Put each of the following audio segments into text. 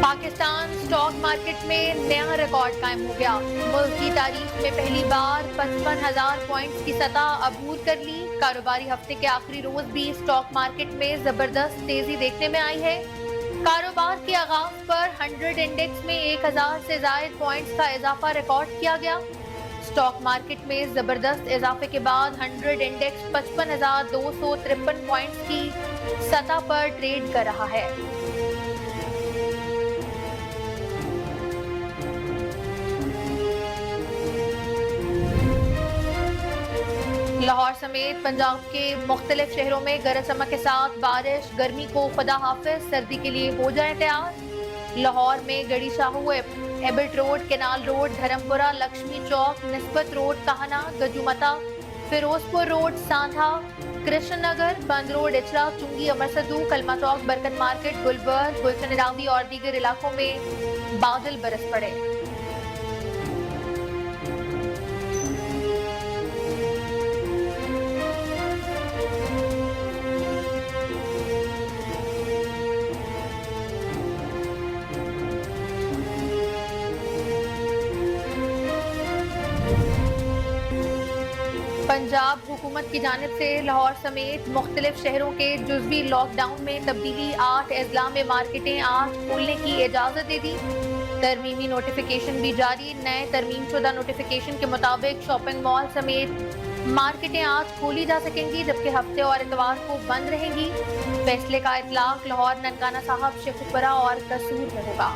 Pakistan stock market میں نیا record قائم ہو گیا۔ ملک کی تاریخ میں پہلی بار 55,000 پوائنٹس کی سطح عبور کر لی۔ کاروباری ہفتے کے آخری روز بھی سٹاک مارکیٹ میں زبردست تیزی دیکھنے میں آئی ہے۔ کاروبار کے آغاز پر 100 انڈیکس میں 1,000 سے زائد پوائنٹس کا اضافہ ریکارڈ کیا گیا۔ سٹاک مارکیٹ میں زبردست اضافے کے بعد 100 انڈیکس 55,253 پوائنٹس کی سطح پر ٹریڈ کر رہا ہے۔ لاہور سمیت پنجاب کے مختلف شہروں میں گرج چمک کے ساتھ بارش، گرمی کو خدا حافظ، سردی کے لیے ہو جائیں تیار۔ لاہور میں Garhi Shahu, Abbott road, canal road, Dharampura, Lakshmi Chowk, Nisbat road, Kahna, Gajumata, Ferozepur road, Sandha, Krishan Nagar, Band road, Ichhra, Chungi, Amarsidhu, کلمہ چوک، برکت مارکیٹ، گلبرگ، گلشن راوی اور دیگر علاقوں میں بادل برس پڑے۔ پنجاب حکومت کی جانب سے لاہور سمیت مختلف شہروں کے جزوی لاک ڈاؤن میں تبدیلی، 8 اضلاع میں مارکیٹیں آج کھولنے کی اجازت دے دی۔ ترمیمی نوٹیفیکیشن بھی جاری۔ نئے ترمیم شدہ نوٹیفیکیشن کے مطابق شاپنگ مال سمیت مارکیٹیں آج کھولی جا سکیں گی، جبکہ ہفتے اور اتوار کو بند رہیں گی۔ فیصلے کا اطلاق لاہور، ننکانہ صاحب، شیخ پورہ اور قصور میں ہوگا۔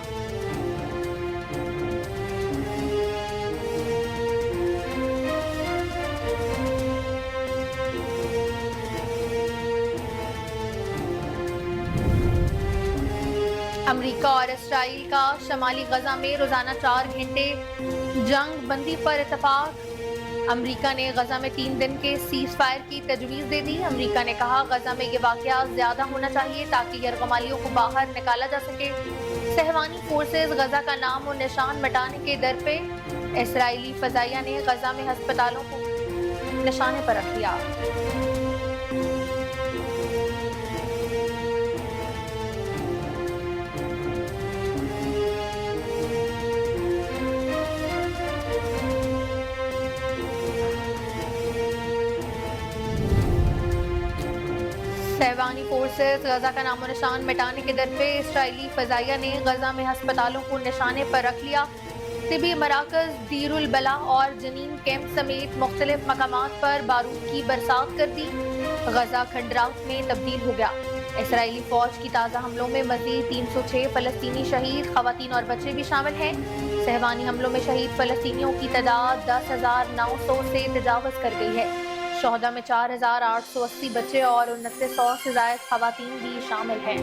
امریکہ اور اسرائیل کا شمالی غزہ میں روزانہ 4 گھنٹے جنگ بندی پر اتفاق۔ امریکہ نے غزہ میں 3 دن کے سیز فائر کی تجویز دے دی۔ امریکہ نے کہا غزہ میں یہ واقعہ زیادہ ہونا چاہیے تاکہ یرغمالیوں کو باہر نکالا جا سکے۔ صہیونی فورسز غزہ کا نام و نشان مٹانے کے در پہ۔ اسرائیلی فضائیہ نے غزہ میں ہسپتالوں کو نشانے پر رکھ لیا۔ صہیونی فورسز غزہ کا نام و نشان مٹانے کے در پہ اسرائیلی فضائیہ نے غزہ میں ہسپتالوں کو نشانے پر رکھ لیا۔ طبی مراکز، دیر البلا اور جنین کیمپ سمیت مختلف مقامات پر بارود کی برسات کر دی۔ غزہ کھنڈرات میں تبدیل ہو گیا۔ اسرائیلی فوج کی تازہ حملوں میں مزید 306 فلسطینی شہید، خواتین اور بچے بھی شامل ہیں۔ صہیونی حملوں میں شہید فلسطینیوں کی تعداد 10,900 سے تجاوز کر گئی ہے۔ شہداء میں 4,880 بچے اور 2,900 سے زائد خواتین بھی شامل ہیں۔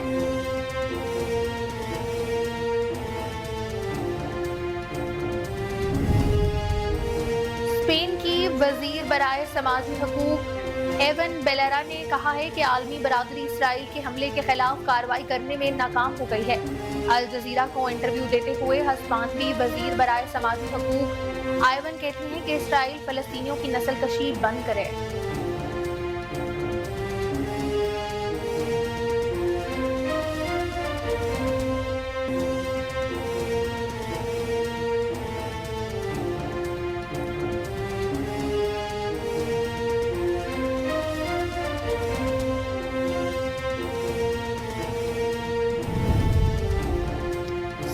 اسپین کی وزیر برائے سماجی حقوق ایون بیلیرا نے کہا ہے کہ عالمی برادری اسرائیل کے حملے کے خلاف کارروائی کرنے میں ناکام ہو گئی ہے۔ الجزیرہ کو انٹرویو دیتے ہوئے ہسپانوی وزیر برائے سماجی حقوق ایون کہتے ہیں کہ اسرائیل فلسطینیوں کی نسل کشی بند کرے۔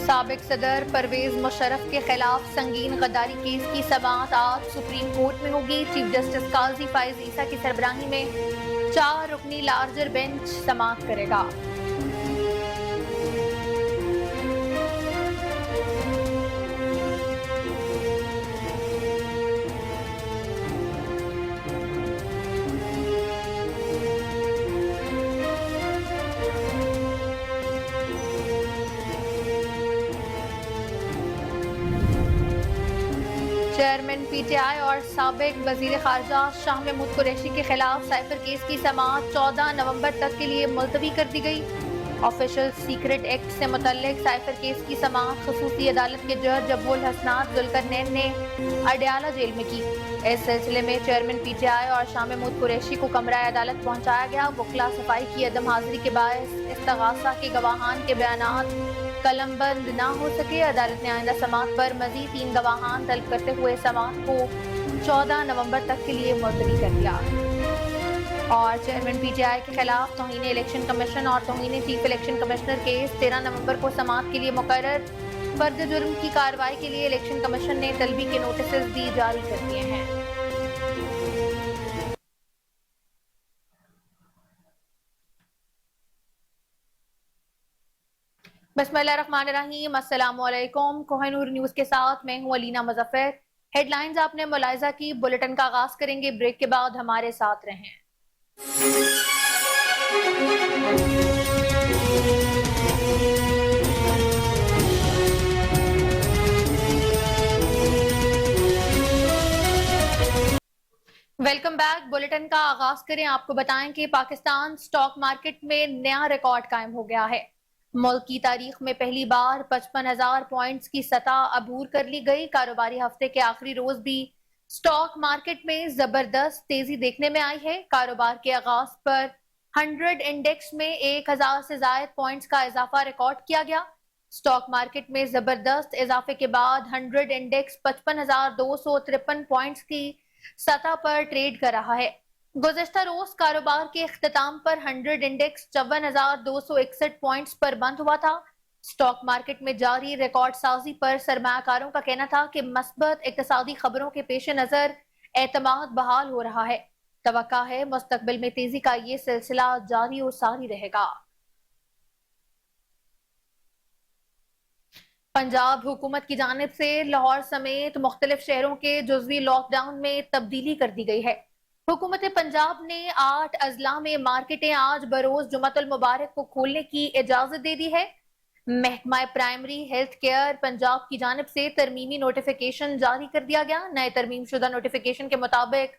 سابق صدر پرویز مشرف کے خلاف سنگین غداری کیس کی سماعت آج سپریم کورٹ میں ہوگی۔ چیف جسٹس قاضی فائز عیسیٰ کی سربراہی میں 4 رکنی لارجر بینچ سماعت کرے گا۔ چیئرمین پی ٹی آئی اور سابق وزیر خارجہ شاہ محمود قریشی کے خلاف سائفر کیس کی سماعت 14 نومبر تک کے لیے ملتوی کر دی گئی۔ آفیشل سیکرٹ ایکٹ سے متعلق سائفر کیس کی سماعت خصوصی عدالت کے جج ابو الحسنات ذوالقرنین نے اڈیالہ جیل میں کی۔ اس سلسلے میں چیئرمین پی ٹی آئی اور شاہ محمود قریشی کو کمرہ عدالت پہنچایا گیا۔ وکلا صفائی کی عدم حاضری کے باعث استغاثہ کے گواہان کے بیانات कलम बंद ना हो सके, अदालत ने आइंदा समाअत पर मजीद 3 गवाहान तलब करते हुए समाअत को 14 नवंबर तक के लिए मुलतवी कर दिया। और चेयरमैन पीटीआई के खिलाफ तौहीन इलेक्शन कमीशन और तौहीन चीफ इलेक्शन कमिश्नर केस 13 नवंबर को समाअत के लिए मुकर्रर। फर्द जुर्म की कार्रवाई के लिए इलेक्शन कमीशन ने तलबी के नोटिस भी जारी कर दिए हैं। बिस्मिल्लाहिर्रहमानिर्रहीम, अस्सलाम वालेकुम। कोहिनूर न्यूज के साथ मैं हूं अलीना मुजफ्फर। हेडलाइंस आपने मुलाहिजा की, बुलेटिन का आगाज करेंगे ब्रेक के बाद, हमारे साथ रहें। Welcome back. बुलेटिन का आगाज करें, आपको बताएं कि पाकिस्तान स्टॉक मार्केट में नया रिकॉर्ड कायम हो गया है। मुल्क की तारीख में पहली बार 55,000 पॉइंट्स की सतह अबूर कर ली गई। कारोबारी हफ्ते के आखिरी रोज भी स्टॉक मार्केट में जबरदस्त तेजी देखने में आई है। कारोबार के आगाज पर 100 इंडेक्स में 1000 से ज्यादा पॉइंट्स का इजाफा रिकॉर्ड किया गया। स्टॉक मार्केट में जबरदस्त इजाफे के बाद 100 इंडेक्स 55,253 पॉइंट्स की सतह पर ट्रेड कर रहा है। गुज़श्ता रोज कारोबार के इख्तिताम पर 100 इंडेक्स 54,261 पॉइंट्स पर बंद हुआ था। स्टॉक मार्केट में जारी रिकॉर्ड साजी पर सरमायाकारों का कहना था कि मस्बत इक्तिसादी खबरों के पेश नजर एतमाद बहाल हो रहा है। तवक्का है मुस्तकबिल में तेजी का ये सिलसिला जारी और सारी रहेगा। पंजाब हुकूमत की जानिब से लाहौर समेत मुख्तलिफ शहरों के जुज़वी लॉकडाउन में तब्दीली कर दी गई है। हुकूमत पंजाब ने 8 अजला में मार्केटें आज बरोज जुम्मतुल मुबारक को खोलने की इजाजत दे दी है। महकमा प्राइमरी हेल्थ केयर पंजाब की जानिब से तरमीमी नोटिफिकेशन जारी कर दिया गया। नए तरमीम शुदा नोटिफिकेशन के मुताबिक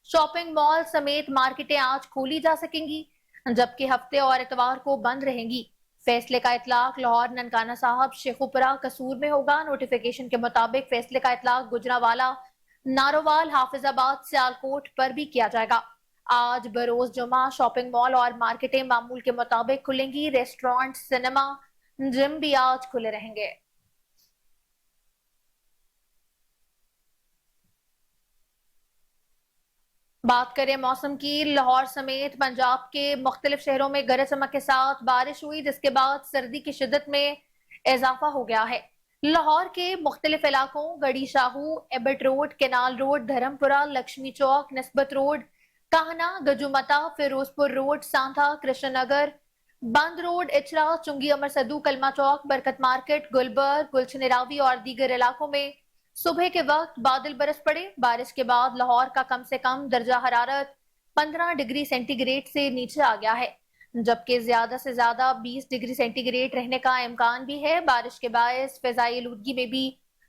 शॉपिंग मॉल समेत मार्केटें आज खोली जा सकेंगी, जबकि हफ्ते और इतवार को बंद रहेंगी। फैसले का इतलाक लाहौर, ननकाना साहब, शेखुपुरा, कसूर में होगा। नोटिफिकेशन के मुताबिक फैसले का इतलाक गुजरावाला, नारोवाल, हाफिजाबाद, सियालकोट पर भी किया जाएगा। आज बरोज जुमा शॉपिंग मॉल और मार्केटें मामूल के मुताबिक खुलेंगी। रेस्टोरेंट, सिनेमा, जिम भी आज खुले रहेंगे। बात करें मौसम की, लाहौर समेत पंजाब के मुख्तलिफ शहरों में गरज चमक के साथ बारिश हुई, जिसके बाद सर्दी की शिद्दत में इजाफा हो गया है। लाहौर के मुख्तलिफ इलाकों Garhi Shahu, Abbott road, canal road, Dharampura, Lakshmi Chowk, Nisbat road, Kahna, Gajumata, Ferozepur road, Santha, Krishan Nagar, Band road, Ichhra, चुंगी, अमर सदू, कलमा चौक, बरकत मार्केट, गुलबर्ग, गुलशन रावी और दीगर इलाकों में सुबह के वक्त बादल बरस पड़े। बारिश के बाद लाहौर का कम से कम दर्जा हरारत 15 डिग्री सेंटीग्रेड से नीचे आ गया है, जबकि ज्यादा से ज्यादा 20 डिग्री सेंटीग्रेड रहने का इम्कान भी है। बारिश के बायस फिजाई आलूदगी में भी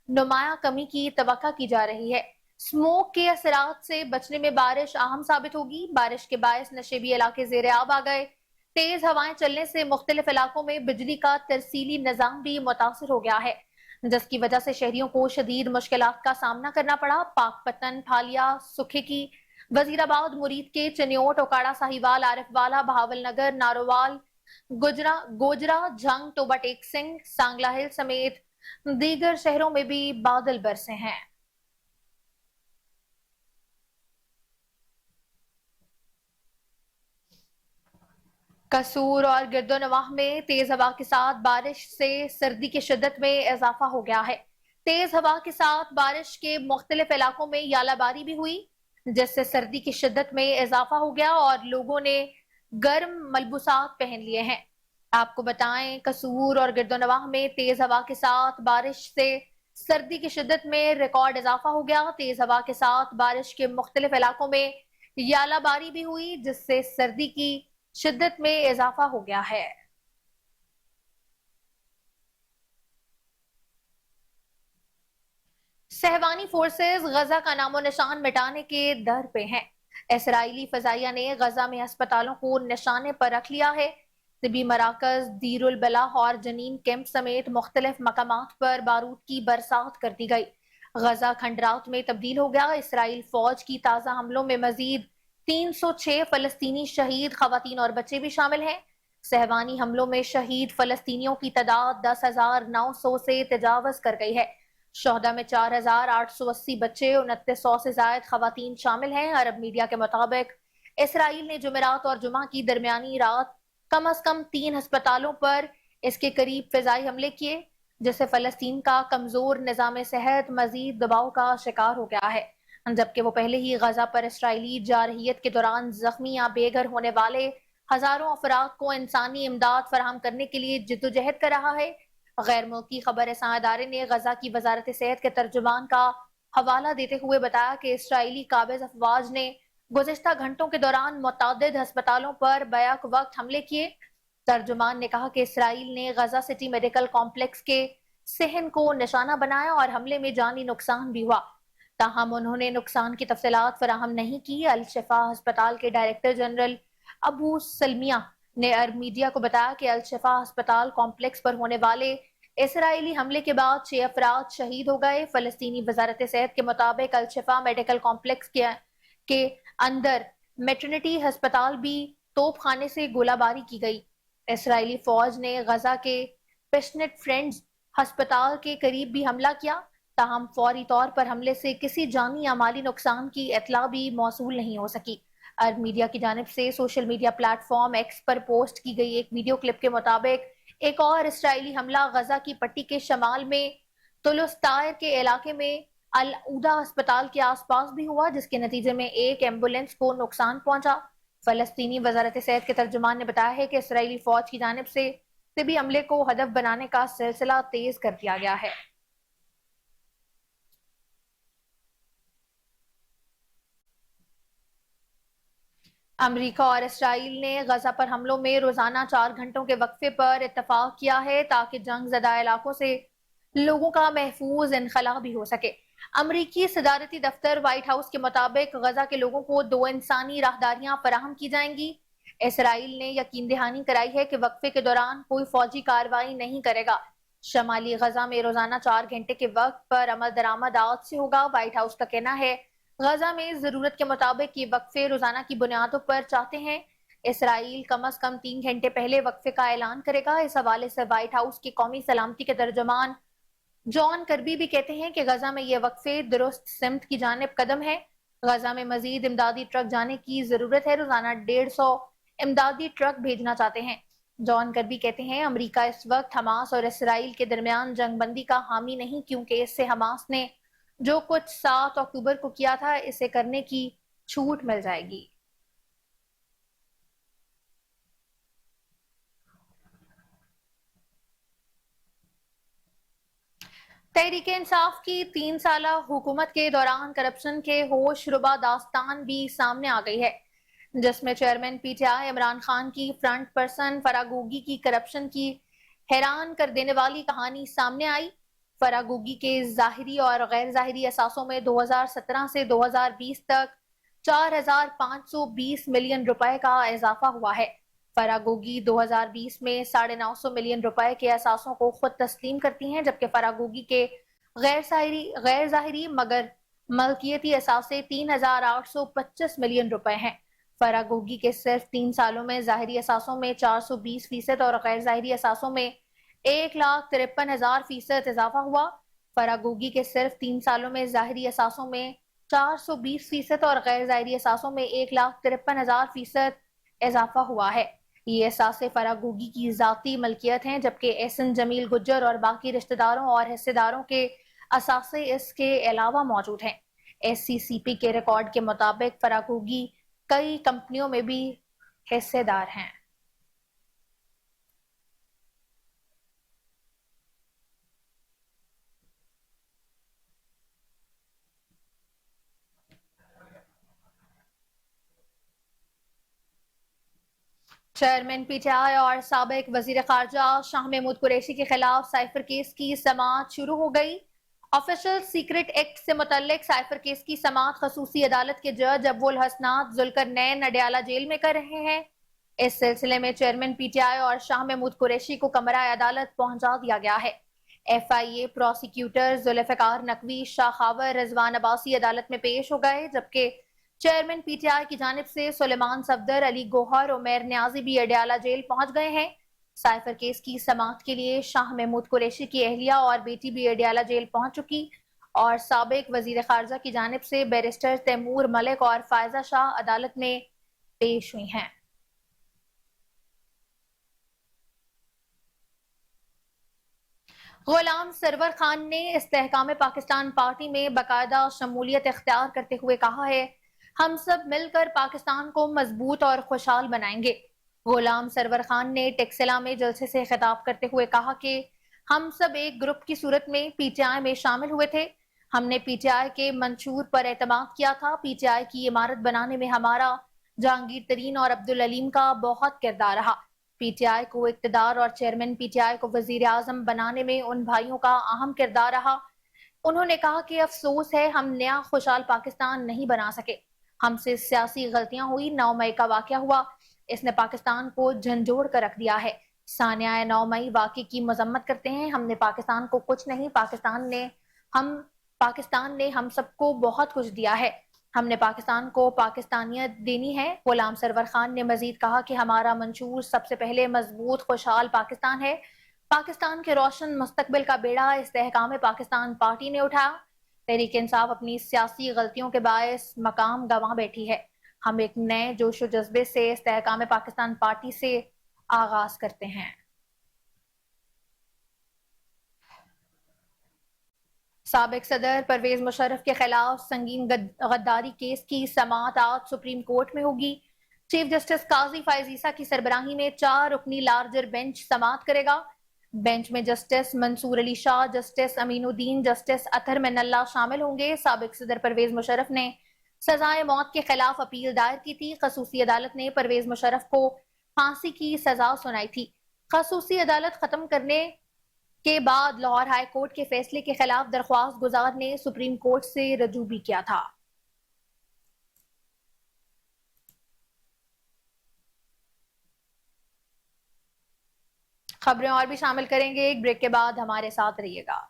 नुमाया कमी की तवक्का की जा रही है। स्मोक के असरात से बचने में बारिश अहम साबित होगी। बारिश के बायस नशेबी इलाके ज़ेरे आब आ गए। तेज हवाएं चलने से मुख्तलिफ इलाकों में बिजली का तरसीली निजाम भी मुतासर हो गया है, जिसकी वजह से शहरियों को शदीद मुश्किलात का सामना करना पड़ा। पाकपतन, फालिया, सुखे की, वजीराबाद, मुरीद के, चनियोट, ओकाड़ा, साहिवाल, आरिफवाला, बहावल नगर, नारोवाल, गोजरा, जंग, टोबा टेक सिंह, सांगला हिल समेत दीगर शहरों में भी बादल बरसे हैं। कसूर और गिरदोनवाह में तेज हवा के साथ बारिश से सर्दी की शिद्दत में इजाफा हो गया है। तेज हवा के साथ बारिश के मुख्तलिफ इलाकों में यालाबारी भी हुई, जिससे सर्दी की शिद्दत में इजाफा हो गया और लोगों ने गर्म मलबूसात पहन लिए हैं। आपको बताएं, कसूर और गिरदोनवाह में तेज हवा के साथ बारिश से सर्दी की शिद्दत में रिकॉर्ड इजाफा हो गया। तेज हवा के साथ बारिश के मुख्तलिफ इलाकों में यालाबारी भी हुई, जिससे सर्दी की शिद्दत में इजाफा हो गया है। सहवानी फोर्सेस गजा का नामो निशान मिटाने के दर पे हैं। इसराइली फजाइया ने गजा में अस्पतालों को निशाने पर रख लिया है। तिबी मराकज, दीरुल बलाह और जनीन कैंप समेत मुख्तलिफ मकामात पर बारूद की बरसात कर दी गई। गजा खंडरात में तब्दील हो गया। इसराइल फौज की ताजा हमलों में मजीद 306 फलस्तीनी शहीद, खवातीन और बच्चे भी शामिल हैं। سہوانی حملوں میں شہید فلسطینیوں کی تعداد 10,900 سے تجاوز کر گئی ہے۔ شہداء میں 4,880 بچے، 2,900 سے زائد خواتین شامل ہیں۔ عرب میڈیا کے مطابق اسرائیل نے جمعرات اور جمعہ کی درمیانی رات کم از کم 3 ہسپتالوں پر اس کے قریب فضائی حملے کیے، جس سے فلسطین کا کمزور نظام صحت مزید دباؤ کا شکار ہو گیا ہے، جبکہ وہ پہلے ہی غزہ پر اسرائیلی جارحیت کے دوران زخمی یا بے گھر ہونے والے ہزاروں افراد کو انسانی امداد فراہم کرنے کے لیے جدوجہد کر رہا ہے۔ غیر ملکی خبر رساں ادارے نے غزہ کی وزارت صحت کے ترجمان کا حوالہ دیتے ہوئے بتایا کہ اسرائیلی قابض افواج نے گزشتہ گھنٹوں کے دوران متعدد ہسپتالوں پر بیک وقت حملے کیے۔ ترجمان نے کہا کہ اسرائیل نے غزہ سٹی میڈیکل کمپلیکس کے صحن کو نشانہ بنایا اور حملے میں جانی نقصان بھی ہوا، تاہم انہوں نے نقصان کی تفصیلات فراہم نہیں کی۔ الشفا ہسپتال کے ڈائریکٹر جنرل ابو سلمیہ نے عرب میڈیا کو بتایا کہ الشفا ہسپتال کمپلیکس پر ہونے والے اسرائیلی حملے کے بعد 6 افراد شہید ہو گئے۔ فلسطینی وزارت صحت کے مطابق الشفا میڈیکل کمپلیکس کے اندر میٹرنٹی ہسپتال بھی توپ خانے سے گولہ باری کی گئی۔ اسرائیلی فوج نے غزہ کے پیشنٹ فرینڈز ہسپتال کے قریب بھی حملہ کیا، تاہم فوری طور پر حملے سے کسی جانی یا مالی نقصان کی اطلاع بھی موصول نہیں ہو سکی۔ عرب میڈیا کی جانب سے social media platform X پر پوسٹ کی گئی ایک ویڈیو کلپ کے مطابق ایک اور اسرائیلی حملہ غزہ کی پٹی کے شمال میں طلس طائر کے علاقے میں العودہ ہسپتال کے آس پاس بھی ہوا، جس کے نتیجے میں ایک ایمبولینس کو نقصان پہنچا۔ فلسطینی وزارت صحت کے ترجمان نے بتایا ہے کہ اسرائیلی فوج کی جانب سے طبی عملے کو ہدف بنانے کا سلسلہ تیز کر دیا گیا ہے۔ امریکہ اور اسرائیل نے غزہ پر حملوں میں روزانہ 4 گھنٹوں کے وقفے پر اتفاق کیا ہے تاکہ جنگ زدہ علاقوں سے لوگوں کا محفوظ انخلاء بھی ہو سکے۔ امریکی صدارتی دفتر وائٹ ہاؤس کے مطابق غزہ کے لوگوں کو 2 انسانی راہداریاں فراہم کی جائیں گی۔ اسرائیل نے یقین دہانی کرائی ہے کہ وقفے کے دوران کوئی فوجی کارروائی نہیں کرے گا۔ شمالی غزہ میں روزانہ 4 گھنٹے کے وقت پر عمل درآمد آج سے ہوگا۔ وائٹ ہاؤس کا کہنا ہے غزہ میں ضرورت کے مطابق یہ وقفے روزانہ کی بنیادوں پر چاہتے ہیں۔ اسرائیل کم از کم 3 گھنٹے پہلے وقفے کا اعلان کرے گا۔ اس حوالے سے وائٹ ہاؤس کی قومی سلامتی کے ترجمان جان کربی بھی کہتے ہیں کہ غزہ میں یہ وقفے درست سمت کی جانب قدم ہے۔ غزہ میں مزید امدادی ٹرک جانے کی ضرورت ہے۔ روزانہ 150 امدادی ٹرک بھیجنا چاہتے ہیں۔ جان کربی کہتے ہیں امریکہ اس وقت حماس اور اسرائیل کے درمیان جنگ بندی کا حامی نہیں، کیونکہ اس سے حماس نے جو کچھ 7 اکتوبر کو کیا تھا اسے کرنے کی چھوٹ مل جائے گی۔ تحریک انصاف کی 3 سالہ حکومت کے دوران کرپشن کے ہوش ربا داستان بھی سامنے آ گئی ہے، جس میں chairman P T I Imran Khan کی فرنٹ پرسن فراگوگی کی کرپشن کی حیران کر دینے والی کہانی سامنے آئی۔ فراگوگی کے ظاہری اور غیر ظاہری اثاثوں میں 2017 سے 2020 تک 4,520 ملین روپے کا اضافہ ہوا ہے۔ فراگوگی 2020 میں 950 ملین روپے کے اثاثوں کو خود تسلیم کرتی ہیں، جبکہ فراگوگی کے غیر ظاہری مگر ملکیتی اثاثے 3,825 ملین روپے ہیں۔ فراگوگی کے صرف 3 سالوں میں ظاہری اثاثوں میں 420% اور غیر ظاہری اثاثوں میں 1,53,000% اضافہ ہوا۔ فراگوگی کے صرف 3 سالوں میں ظاہری اثاثوں میں 420% اور غیر ظاہری اثاثوں میں 1,53,000% اضافہ ہوا ہے۔ یہ اثاثے فراگوگی کی ذاتی ملکیت ہیں، جبکہ احسن جمیل گجر اور باقی رشتہ داروں اور حصے داروں کے اثاثے اس کے علاوہ موجود ہیں۔ ایس سی سی پی کے ریکارڈ کے مطابق فراگوگی کئی کمپنیوں میں بھی حصے دار ہیں۔ چیئرمین پی ٹی آئی اور سابق وزیر خارجہ شاہ محمود قریشی کے خلاف سائفر کیس کی سماعت شروع ہو گئی۔ آفیشل سیکرٹ ایکٹ سے متعلق سائفر کیس کی سماعت خصوصی عدالت کے جج ابو الحسنات ذوالقرنین اڈیالہ جیل میں کر رہے ہیں۔ اس سلسلے میں چیئرمین پی ٹی آئی اور شاہ محمود قریشی کو کمرہ عدالت پہنچا دیا گیا ہے۔ ایف آئی اے پروسیکیوٹر ذوالفقار نقوی، شاہ خاور، رضوان عباسی عدالت میں پیش ہو گئے، جبکہ چیئرمین پی ٹی آئی کی جانب سے سلیمان صفدر، علی گوہر، عمیر نیازی بھی اڈیالہ جیل پہنچ گئے ہیں۔ سائفر کیس کی سماعت کے لیے شاہ محمود قریشی کی اہلیہ اور بیٹی بھی اڈیالہ جیل پہنچ چکی اور سابق وزیر خارجہ کی جانب سے بیرسٹر تیمور ملک اور فائزہ شاہ عدالت میں پیش ہوئی ہیں۔ غلام سرور خان نے استحکام پاکستان پارٹی میں باقاعدہ شمولیت اختیار کرتے ہوئے کہا ہے، ہم سب مل کر پاکستان کو مضبوط اور خوشحال بنائیں گے۔ غلام سرور خان نے ٹیکسلا میں جلسے سے خطاب کرتے ہوئے کہا کہ ہم سب ایک گروپ کی صورت میں پی ٹی آئی میں شامل ہوئے تھے۔ ہم نے پی ٹی آئی کے منشور پر اعتماد کیا تھا۔ پی ٹی آئی کی عمارت بنانے میں ہمارا، جہانگیر ترین اور عبدالعلیم کا بہت کردار رہا۔ پی ٹی آئی کو اقتدار اور چیئرمین پی ٹی آئی کو وزیر اعظم بنانے میں ان بھائیوں کا اہم کردار رہا۔ انہوں نے کہا کہ افسوس ہے ہم نیا خوشحال پاکستان نہیں بنا سکے۔ ہم سے سیاسی غلطیاں ہوئی۔ 9 مئی کا واقعہ ہوا، اس نے پاکستان کو جھنجھوڑ کر رکھ دیا ہے۔ ثانیہ 9 مئی واقعے کی مذمت کرتے ہیں۔ ہم نے پاکستان کو کچھ نہیں، پاکستان نے ہم سب کو بہت کچھ دیا ہے۔ ہم نے پاکستان کو پاکستانیت دینی ہے۔ غلام سرور خان نے مزید کہا کہ ہمارا منشور سب سے پہلے مضبوط خوشحال پاکستان ہے۔ پاکستان کے روشن مستقبل کا بیڑا استحکام پاکستان پارٹی نے اٹھایا۔ تحریک انصاف اپنی سیاسی غلطیوں کے باعث مقام گنوا بیٹھی ہے۔ ہم ایک نئے جوش و جذبے سے استحکام پاکستان پارٹی سے آغاز کرتے ہیں۔ سابق صدر پرویز مشرف کے خلاف سنگین غداری کیس کی سماعت آج سپریم کورٹ میں ہوگی۔ چیف جسٹس قاضی فائز عیسیٰ کی سربراہی میں 4 رکنی لارجر بینچ سماعت کرے گا۔ بینچ میں جسٹس منصور علی شاہ، جسٹس امین الدین، جسٹس اطہر من اللہ شامل ہوں گے۔ سابق صدر پرویز مشرف نے سزائے موت کے خلاف اپیل دائر کی تھی۔ خصوصی عدالت نے پرویز مشرف کو پھانسی کی سزا سنائی تھی۔ خصوصی عدالت ختم کرنے کے بعد لاہور ہائی کورٹ کے فیصلے کے خلاف درخواست گزار نے سپریم کورٹ سے رجوع بھی کیا تھا۔ خبریں اور بھی شامل کریں گے، ایک بریک کے بعد ہمارے ساتھ رہیے گا۔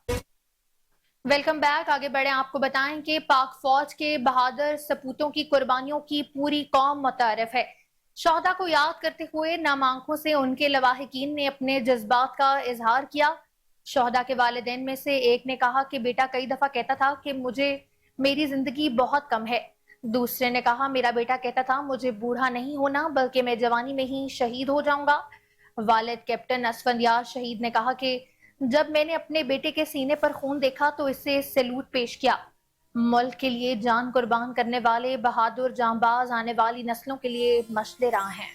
ویلکم بیک، آگے بڑھیں۔ آپ کو بتائیں کہ پاک فوج کے بہادر سپوتوں کی قربانیوں کی پوری قوم متعارف ہے۔ شہداء کو یاد کرتے ہوئے نم آنکھوں سے ان کے لواحقین نے اپنے جذبات کا اظہار کیا۔ شہداء کے والدین میں سے ایک نے کہا کہ بیٹا کئی دفعہ کہتا تھا کہ میری زندگی بہت کم ہے۔ دوسرے نے کہا میرا بیٹا کہتا تھا مجھے بوڑھا نہیں ہونا بلکہ میں جوانی میں ہی شہید ہو جاؤں گا۔ والد کیپٹن اسفندیار شہید نے کہا کہ جب میں نے اپنے بیٹے کے سینے پر خون دیکھا تو اس سے سیلوٹ پیش کیا۔ ملک کے لیے جان قربان کرنے والے بہادر جانباز آنے والی نسلوں کے لیے مشعل راہ ہیں۔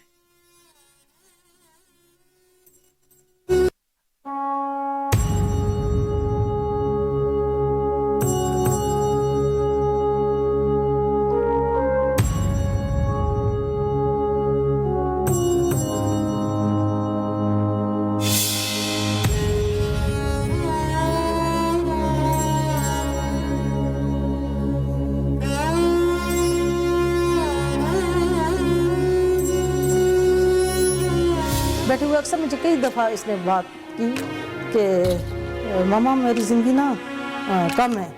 بیٹھے ہوئے اکثر مجھے کئی دفعہ اس نے بات کی کہ ماما میری زندگی نا کم ہے۔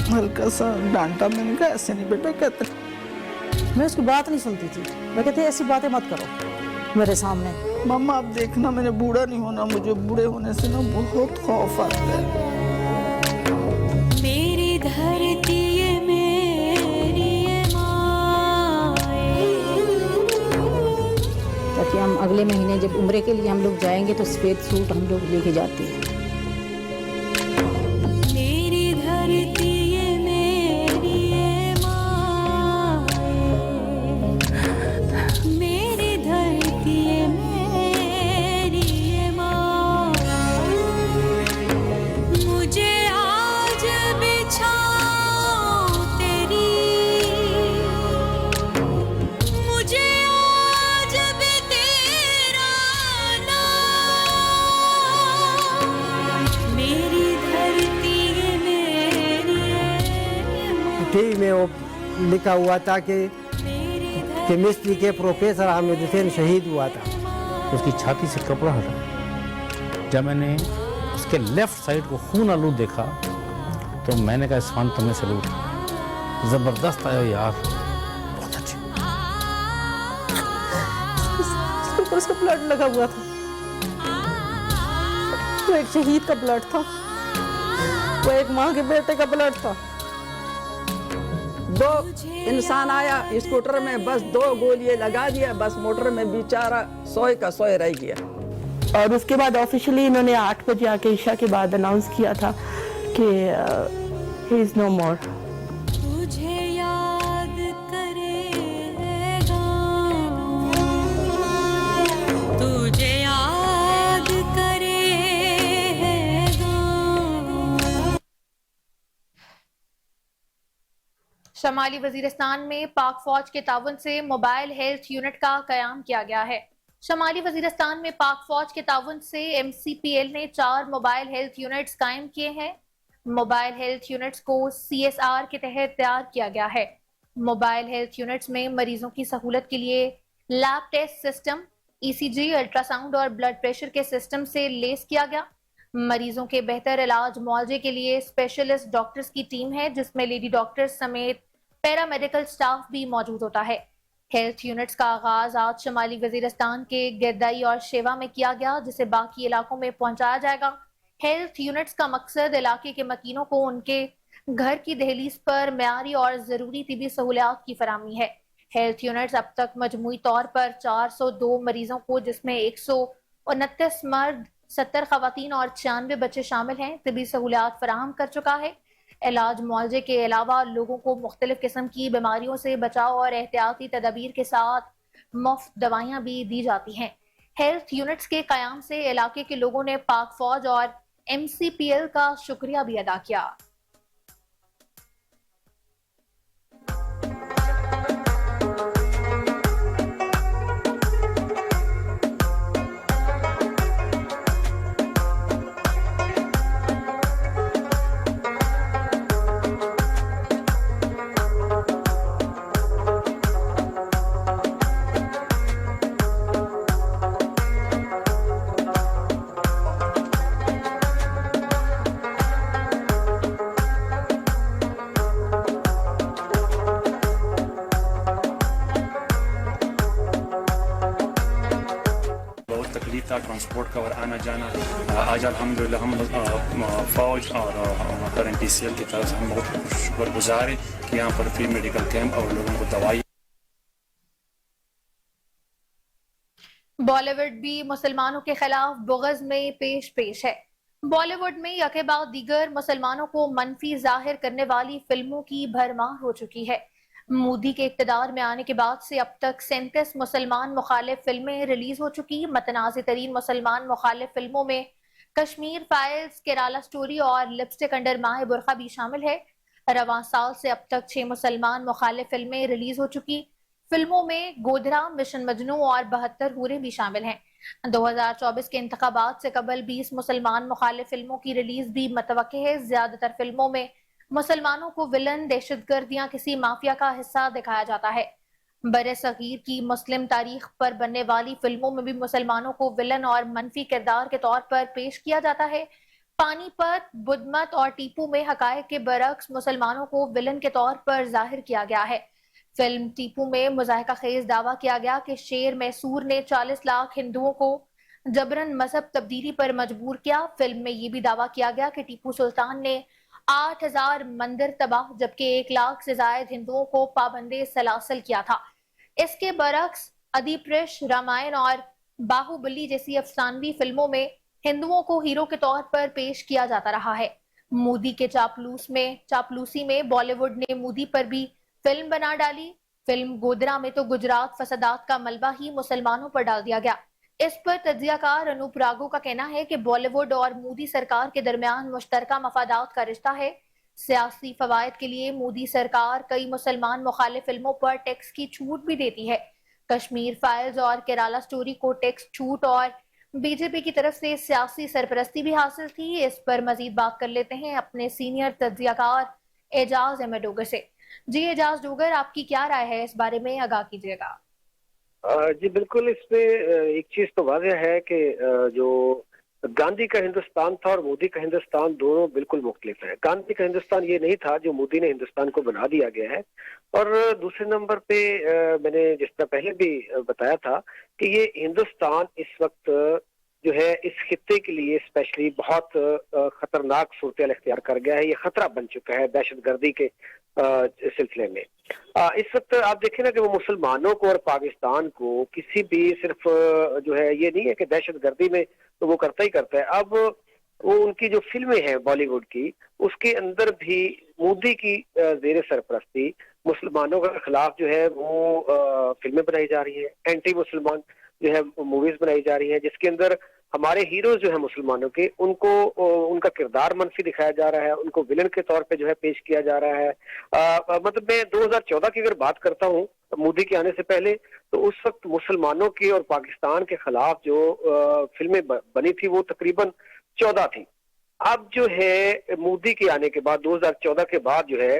ہلکا سا ڈانٹا، میں نے کہا ایسے نہیں بیٹا کہتے۔ میں اس کی بات نہیں سنتی تھی، میں کہتی ایسی باتیں مت کرو میرے سامنے۔ ماما اب دیکھنا میں نے بوڑھا نہیں ہونا، مجھے بوڑھے ہونے سے نا بہت خوف آتا ہے۔ میری دھرتی یہ میری ماں، تاکہ ہم اگلے مہینے جب عمرے کے لیے ہم لوگ جائیں گے تو سفید سوٹ ہم لوگ لے کے جاتے ہیں۔ میری دھرتی یہ میری ماں، میری دھرتی یہ میری ماں، مجھے آج بچھاؤ تیری، مجھے آج بھی تیرا نام، میری دھرتی یہ میری ماں، ٹی وی میں وہ لکھا ہوا تھا کہ کیمسٹری کے پروفیسر حامد حسین شہید ہوا تھا۔ اس کی چھاتی سے کپڑا ہٹا، جب میں نے اس کے لیفٹ سائڈ کو خون آلود دیکھا تو میں نے کہا عثمان تمہیں سلوٹ، زبردست آیا یار، بہت سے بلڈ لگا ہوا تھا، وہ ایک شہید کا بلڈ تھا، وہ ایک ماں کے بیٹے کا بلڈ تھا. 2 انسان آیا اسکوٹر میں، بس 2 گولیاں لگا دیا، بس موٹر میں بیچارہ سوئے کا سوئے رہ گیا. اور اس کے بعد آفیشلی انہوں نے 8 بجے آ کے عشاء کے بعد اناؤنس کیا تھا کہ ہی از نو مور. تجھے یاد کرے گا، تجھے یاد کرے گا. شمالی وزیرستان میں پاک فوج کے تعاون سے موبائل ہیلتھ یونٹ کا قیام کیا گیا ہے. شمالی وزیرستان میں پاک فوج کے تعاون سے MCPL نے 4 موبائل ہیلتھ یونٹس قائم کیے ہیں. موبائل ہیلتھ یونٹس کو CSR کے تحت تیار کیا گیا ہے. موبائل ہیلتھ یونٹس میں مریضوں کی سہولت کے لیے lab test system, ECG، ultra sound اور بلڈ پریشر کے سسٹم سے لیس کیا گیا. مریضوں کے بہتر علاج معالجے کے لیے اسپیشلسٹ ڈاکٹرز کی ٹیم ہے، جس میں لیڈی ڈاکٹرز سمیت پیرامیڈیکل سٹاف بھی موجود ہوتا ہے. ہیلتھ یونٹس کا آغاز آج شمالی وزیرستان کے گردائی اور شیوا میں کیا گیا، جسے باقی علاقوں میں پہنچایا جائے گا. ہیلتھ یونٹس کا مقصد علاقے کے مکینوں کو ان کے گھر کی دہلیز پر معیاری اور ضروری طبی سہولیات کی فراہمی ہے. ہیلتھ یونٹس اب تک مجموعی طور پر 402 مریضوں کو، جس میں 129 مرد، 70 خواتین اور 96 بچے شامل ہیں، طبی سہولیات فراہم کر چکا ہے. علاج معالجے کے علاوہ لوگوں کو مختلف قسم کی بیماریوں سے بچاؤ اور احتیاطی تدابیر کے ساتھ مفت دوائیاں بھی دی جاتی ہیں. ہیلتھ یونٹس کے قیام سے علاقے کے لوگوں نے پاک فوج اور MCPL کا شکریہ بھی ادا کیا. تھا ٹرانسپورٹ کا اور آنا جانا. آج الحمدللہ ہم فوج اور NTCL کی طرف سے ہم بہت شکر گزار ہیں کہ یہاں پر فری میڈیکل کیمپ اور لوگوں کو دوائی. بالی ووڈ بھی مسلمانوں کے خلاف بغض میں پیش ہے. بالی ووڈ میں یکے بعد دیگر مسلمانوں کو منفی ظاہر کرنے والی فلموں کی بھرمار ہو چکی ہے. مودی کے اقتدار میں آنے کے بعد سے اب تک 37 مسلمان مخالف فلمیں ریلیز ہو چکی. متنازع ترین مسلمان مخالف فلموں میں کشمیر فائلز، کیرالا سٹوری اور لپسٹک انڈر مائے برقع بھی شامل ہے. رواں سال سے اب تک 6 مسلمان مخالف فلمیں ریلیز ہو چکی. فلموں میں گودھرا، مشن مجنو اور 72 حوریں بھی شامل ہیں. 2024 کے انتخابات سے قبل 20 مسلمان مخالف فلموں کی ریلیز بھی متوقع ہے. زیادہ تر فلموں میں مسلمانوں کو ولن، دہشت گرد یا کسی مافیا کا حصہ دکھایا جاتا ہے. برِ صغیر کی مسلم تاریخ پر بننے والی فلموں میں بھی مسلمانوں کو ولن اور منفی کردار کے طور پر پیش کیا جاتا ہے. پانی پت، بدھ مت اور ٹیپو میں حقائق کے برعکس مسلمانوں کو ولن کے طور پر ظاہر کیا گیا ہے. فلم ٹیپو میں مضحکہ خیز دعویٰ کیا گیا کہ شیر میسور نے 40 لاکھ ہندوؤں کو جبراً مذہب تبدیلی پر مجبور کیا. فلم میں یہ بھی دعویٰ کیا گیا کہ ٹیپو سلطان نے 8000 مندر تباہ، جبکہ 1 لاکھ سے زائد ہندوؤں کو پابندے سلاسل کیا تھا. اس کے برعکس ادیپرش، رامائن اور باہو بلی جیسی افسانوی فلموں میں ہندوؤں کو ہیرو کے طور پر پیش کیا جاتا رہا ہے. مودی کے چاپلوسی میں بالی ووڈ نے مودی پر بھی فلم بنا ڈالی. فلم گودرا میں تو گجرات فسادات کا ملبہ ہی مسلمانوں پر ڈال دیا گیا. اس پر تجزیہ کار انوپ راگو کا کہنا ہے کہ بالی ووڈ اور مودی سرکار کے درمیان مشترکہ مفادات کا رشتہ ہے. سیاسی فوائد کے لیے مودی سرکار کئی مسلمان مخالف فلموں پر ٹیکس کی چھوٹ بھی دیتی ہے. کشمیر فائلز اور کیرالا سٹوری کو ٹیکس چھوٹ اور BJP کی طرف سے سیاسی سرپرستی بھی حاصل تھی. اس پر مزید بات کر لیتے ہیں اپنے سینئر تجزیہ کار اعجاز احمد ڈوگر سے. جی اعجاز ڈوگر، آپ کی کیا رائے ہے اس بارے میں، آگاہ کیجیے گا. جی بالکل، اس پہ ایک چیز تو واضح ہے کہ جو गांधी का हिंदुस्तान था और मोदी का हिंदुस्तान दोनों बिल्कुल मुख्तलिफ है। गांधी का हिंदुस्तान ये नहीं था जो मोदी ने हिंदुस्तान को बना दिया गया है। और दूसरे नंबर पे मैंने जिस तरह पहले भी बताया था कि ये हिंदुस्तान इस वक्त जो है इस खित्ते के लिए स्पेशली बहुत खतरनाक सूरत इख्तियार कर गया है। ये खतरा बन चुका है दहशतगर्दी के सिलसिले में। इस वक्त आप देखें ना कि वो मुसलमानों को और पाकिस्तान को किसी भी सिर्फ जो है ये नहीं है कि दहशतगर्दी में तो वो करता ही करता है। अब वो उनकी जो फिल्में हैं बॉलीवुड की, उसके अंदर भी मोदी की जेर सरपरस्ती मुसलमानों के खिलाफ जो है वो फिल्में बनाई जा रही है, एंटी मुसलमान जो है मूवीज बनाई जा रही है, जिसके अंदर हमारे हीरोज जो है मुसलमानों के उनको उनका किरदार मनफी दिखाया जा रहा है, उनको विलन के तौर पे जो है पेश किया जा रहा है। मतलब मैं 2014 की अगर बात करता हूँ मोदी के आने से पहले, तो उस वक्त मुसलमानों की और पाकिस्तान के खिलाफ जो फिल्में बनी थी वो तकरीबन 14 थी। अब जो है मोदी के आने के बाद 2014 के बाद जो है